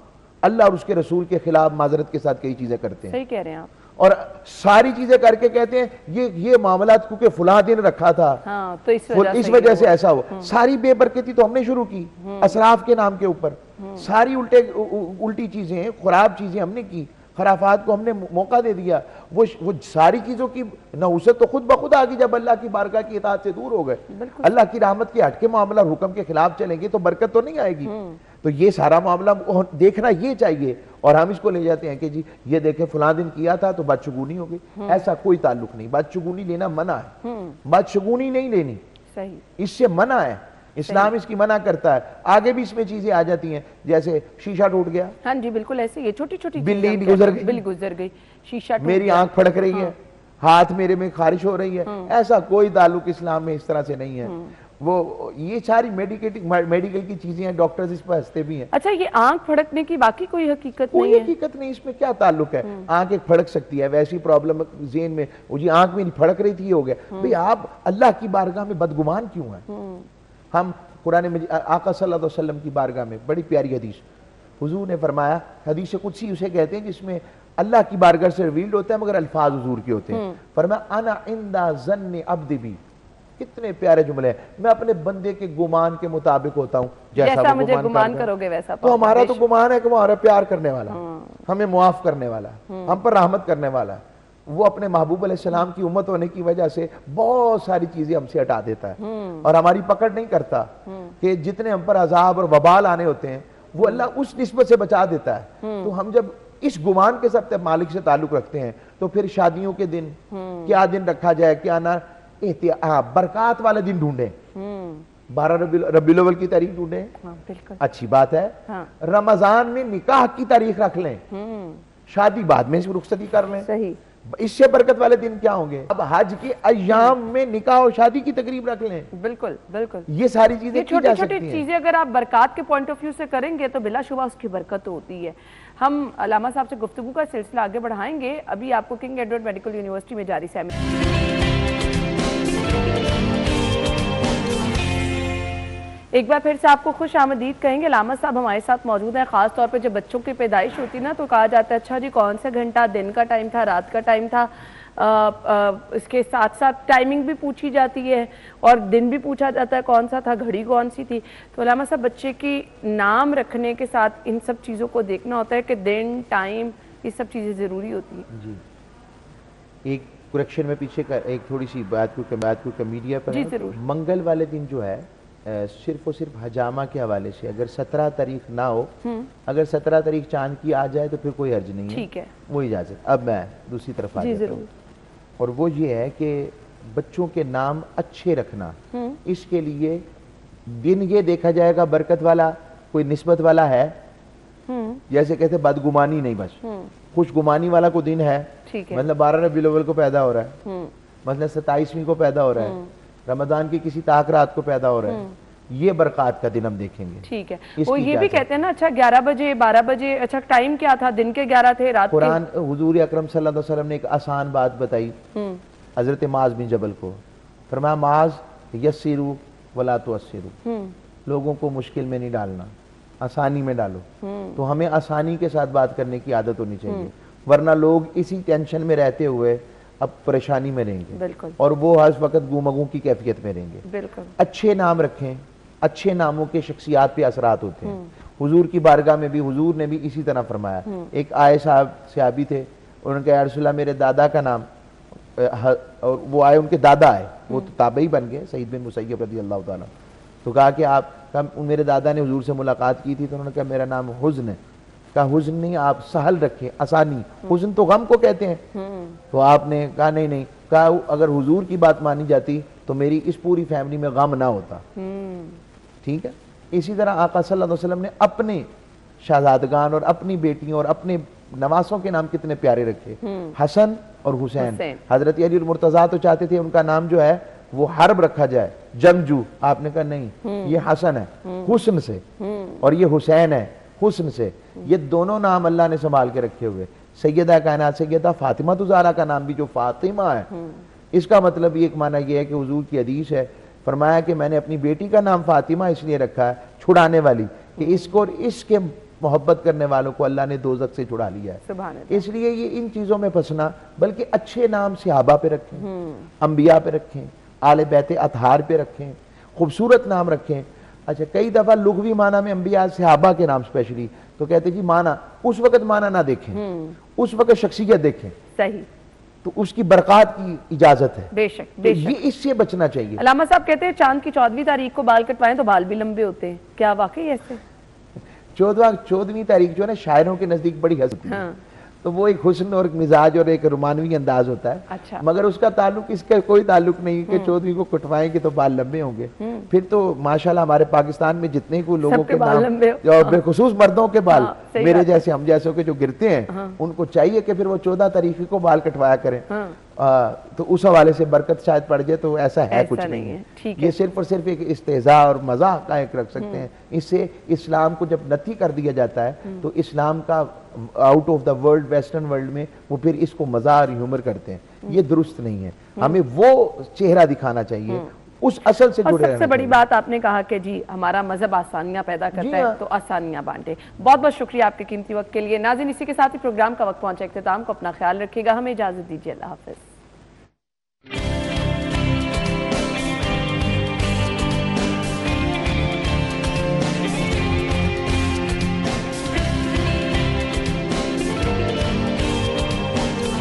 अल्लाह और उसके रसूल के खिलाफ माजरत के साथ कई चीजें करते हैं। सही कह रहे हैं आप। और सारी चीजें करके कहते हैं ये मामला क्योंकि फुला दिन रखा था, हाँ, तो इस वजह से ऐसा हुआ। सारी बेबरकती तो हमने शुरू की असराफ के नाम के ऊपर, सारी उल्टी चीजें, खराब चीजें हमने की, खराफात को हमने मौका दे दिया। वो सारी चीजों की नहुसत तो खुद ब खुद आ गई जब अल्लाह की बारगाह की इताअत से दूर हो गए। अल्लाह की रहमत के हटके मामला हुक्म के खिलाफ चलेंगे तो बरकत तो नहीं आएगी। तो ये सारा मामला देखना ये चाहिए, और हम इसको ले जाते हैं कि जी ये देखें फलां दिन किया था तो बदशगुनी हो गई। ऐसा कोई ताल्लुक नहीं, बदशगुनी लेना मना है, बदशगुनी नहीं लेनी, सही, इससे मना है। इस्लाम इसकी मना करता है। आगे भी इसमें चीजें आ जाती हैं, जैसे शीशा टूट गया, हाँ जी बिल्कुल ऐसे, ये छोटी छोटी बिल्ली गुजर गई, शीशा मेरी आंख फड़क रही है, हाथ मेरे में खारिश हो रही है, ऐसा कोई ताल्लुक इस्लाम में इस तरह से नहीं है। वो ये सारी मेडिकल की चीजें हैं, डॉक्टर्स इस पर हंसते भी हैं। अच्छा, ये आंख फड़कने की बाकी कोई हकीकत नहीं है? कोई हकीकत नहीं, इसमें क्या ताल्लुक है? आंख एक फड़क सकती है, वैसी प्रॉब्लम ज़हन में, वो जी आंख में नहीं फड़क रही थी, हो गया। भाई आप अल्लाह की बारगाह में बदगुमान क्यों हैं? हम कुरान में आका सल्लल्लाहु अलैहि वसल्लम की बारगाह में बड़ी प्यारी हदीस हुजूर ने फरमाया, हदीस कुदसी उसे कहते हैं जिसमें अल्लाह की बारगाह से रिवील्ड होता है मगर अल्फाज हुजूर के होते हैं। फरमाया अना इंदा ज़न्नि अब्दी बी, कितने प्यारे जुमले हैं, मैं अपने बंदे के गुमान के मुताबिक होता हूँ, जैसा मुझे गुमान करोगे वैसा। तो हमारा तो गुमान है कि वो हमारा प्यार करने वाला, हमें मुआफ करने वाला, हम पर रहमत करने वाला। वो अपने महबूब अलैहिस्सलाम की उम्मत होने की वजह से बहुत सारी चीजें हमसे हटा देता है और हमारी पकड़ नहीं करता कि जितने हम पर अजाब और वबाल आने होते हैं वो अल्लाह उस निस्बत से बचा देता है। तो हम जब इस गुमान के साथ मालिक से ताल्लुक रखते हैं तो फिर शादियों के दिन क्या दिन रखा जाए, क्या ना, बरकात वाले दिन ढूंढे, 12 रबीउल अव्वल की तारीख ढूंढे, अच्छी बात है। रमजान में निकाह की तारीख रख लें, शादी बाद में रुखसती कर लें, सही, इससे बरकत वाले दिन क्या होंगे। अब हज के अय्याम में निकाह और शादी की तकरीब रख लें, बिल्कुल बिल्कुल, ये सारी चीजें छोटी छोटी चीजें अगर आप बरकत के पॉइंट ऑफ व्यू से करेंगे तो बिलाशुबा उसकी बरकत होती है। हम अलामा साहब से गुफ्तगू का सिलसिला आगे बढ़ाएंगे। अभी आपको किंग एडवर्ड मेडिकल यूनिवर्सिटी में जारी सेमिनार, एक बार फिर से आपको खुश आमदीद कहेंगे। लामा साहब हमारे साथ मौजूद हैं। खास तौर पे जब बच्चों की पैदाइश होती है ना तो कहा जाता है अच्छा जी कौन सा घंटा दिन का टाइम था, रात का टाइम था, इसके साथ साथ टाइमिंग भी पूछी जाती है और दिन भी पूछा जाता है कौन सा था, घड़ी कौन सी थी। तो लामा साहब बच्चे की नाम रखने के साथ इन सब चीज़ों को देखना होता है कि दिन टाइम ये सब चीज़ें ज़रूरी होती हैं। जी एक करेक्शन में पीछे का एक थोड़ी सी बात को मीडिया पर, मंगल वाले दिन जो है सिर्फ और सिर्फ हजामा के हवाले से अगर 17 तारीख ना हो, अगर 17 तारीख चांद की आ जाए तो फिर कोई हर्ज नहीं है, ठीक है, वो इजाजत। अब मैं दूसरी तरफ आ जाता हूँ और वो ये है कि बच्चों के नाम अच्छे रखना, इसके लिए दिन ये देखा जाएगा बरकत वाला कोई निस्बत वाला है, जैसे कहते बदगुमानी नहीं, बस खुशगुमानी वाला को दिन है, मतलब 12 रबीउल अव्वल को पैदा हो रहा है, मतलब 27वीं को पैदा हो रहा है, रमजान की किसी ताक रात को पैदा हो रहा है, ये बरकत का दिन हम देखेंगे, ठीक है। वो ये भी कहते हैं ना अच्छा 11 बजे 12 बजे, अच्छा टाइम क्या था, दिन के 11 थे, रात कुरान हुजूर अकरम सल्लल्लाहु अलैहि वसल्लम ने एक आसान बात बताई हजरत माज बिन जबल को, फरमाया माज यस्सिरू वला तुअस्सिरू, लोगों को मुश्किल में नहीं डालना, आसानी में डालो। तो हमें आसानी के साथ बात करने की आदत होनी चाहिए, वरना लोग इसी टेंशन में रहते हुए अब परेशानी में रहेंगे और वो हर वक्त गुमगू की कैफियत में रहेंगे। अच्छे नाम रखें, अच्छे नामों के शख्सियात पे असरात होते हैं। हुजूर की बारगाह में भी हुजूर ने भी इसी तरह फरमाया। एक आए साहब सहाबी थे, उन्होंने कहा या रसूल अल्लाह मेरे दादा का नाम, और वो आए उनके दादा आए, वो तो ताबई बन गए सईद बिन मुसय्यब रज़ी अल्लाह ताला। तो कहा कि आप, मेरे दादा ने हुजूर से मुलाकात की थी तो उन्होंने कहा मेरा नाम हुज़्न है। कहा हुज़्न नहीं, आप सहल रखें, आसानी, हुज़्न तो गम को कहते हैं। तो आपने कहा नहीं नहीं, कहा अगर हुजूर की बात मानी जाती तो मेरी इस पूरी फैमिली में गम ना होता, ठीक है। इसी तरह आका सल्लल्लाहु अलैहि वसल्लम ने अपने शहजादगान और अपनी बेटियों और अपने नवासों के नाम कितने प्यारे रखे, हसन और हुसैन। हजरत अली और मुर्तजा तो चाहते थे उनका नाम जो है वो हर्ब रखा जाए, जंगजू। आपने कहा नहीं, ये हसन है हुस्न से, और ये हुसैन है हुस्न से। ये दोनों नाम अल्लाह ने संभाल के रखे हुए। सैयदा कायनात सैयदा फातिमा तुज़ारा का नाम भी जो फातिमा है, इसका मतलब ये एक माना ये है कि हुजूर की हदीस है, फरमाया कि मैंने अपनी बेटी का नाम फातिमा इसलिए रखा है, छुड़ाने वाली, कि इसको और इसके मोहब्बत करने वालों को अल्लाह ने दोज़ख से छुड़ा लिया है। इसलिए ये इन चीज़ों में फंसना, बल्कि अच्छे नाम सहाबा पे रखें, अंबिया पे रखें, आले बैत अतहार पे रखें, खूबसूरत नाम रखें। अच्छा, कई दफ़ा लुग़वी माना में अंबिया सहाबा के नाम स्पेशली तो कहते जी माना, उस वक़्त माना ना देखें, उस वक़्त शख्सियत देखें। सही, तो उसकी बरक़ात की इजाजत है। बेशक, तो बेशक। ये इससे बचना चाहिए। अलामा साहब कहते हैं चांद की 14वीं तारीख को बाल कटवाएं तो बाल भी लंबे होते हैं, क्या वाकई ऐसे? 14वीं तारीख जो है ना, शायरों के नजदीक बड़ी हंसती है। तो वो एक हुस्न और मिजाज और एक रोमानवी अंदाज होता है। अच्छा। मगर उसका ताल्लुक, इसका कोई ताल्लुक नहीं कि 14वीं को कटवाएंगे तो बाल लंबे होंगे। फिर तो माशाल्लाह हमारे पाकिस्तान में जितने को लोगों के नाम और बेखुसूस मर्दों के बाल मेरे जैसे हम जैसों के जो गिरते हैं, उनको चाहिए कि फिर वो 14 तारीख को बाल कटवाया करें। तो उस हवाले से बरकत शायद पड़ जाए, तो ऐसा है कुछ नहीं है। ये सिर्फ और सिर्फ एक इस्तेज़ा और मज़ाक का एक रख सकते हैं। इससे इस्लाम को जब नथी कर दिया जाता है तो इस्लाम का out of the world, western world में वो फिर इसको मज़ा और ह्यूमर करते हैं। ये दुरुस्त नहीं है। हमें वो चेहरा दिखाना चाहिए, उस असल से जुड़े। सबसे बड़ी बात आपने कहा कि जी हमारा मजहब आसानियां पैदा करता है, तो आसानियां बांटे। बहुत बहुत शुक्रिया आपके कीमती वक्त के लिए। नाज़रीन, इसी के साथ ही प्रोग्राम का वक्त पहुंचा इख्तिताम को। अपना ख्याल रखिएगा, हमें इजाजत दीजिए। अल्लाह हाफ़िज़।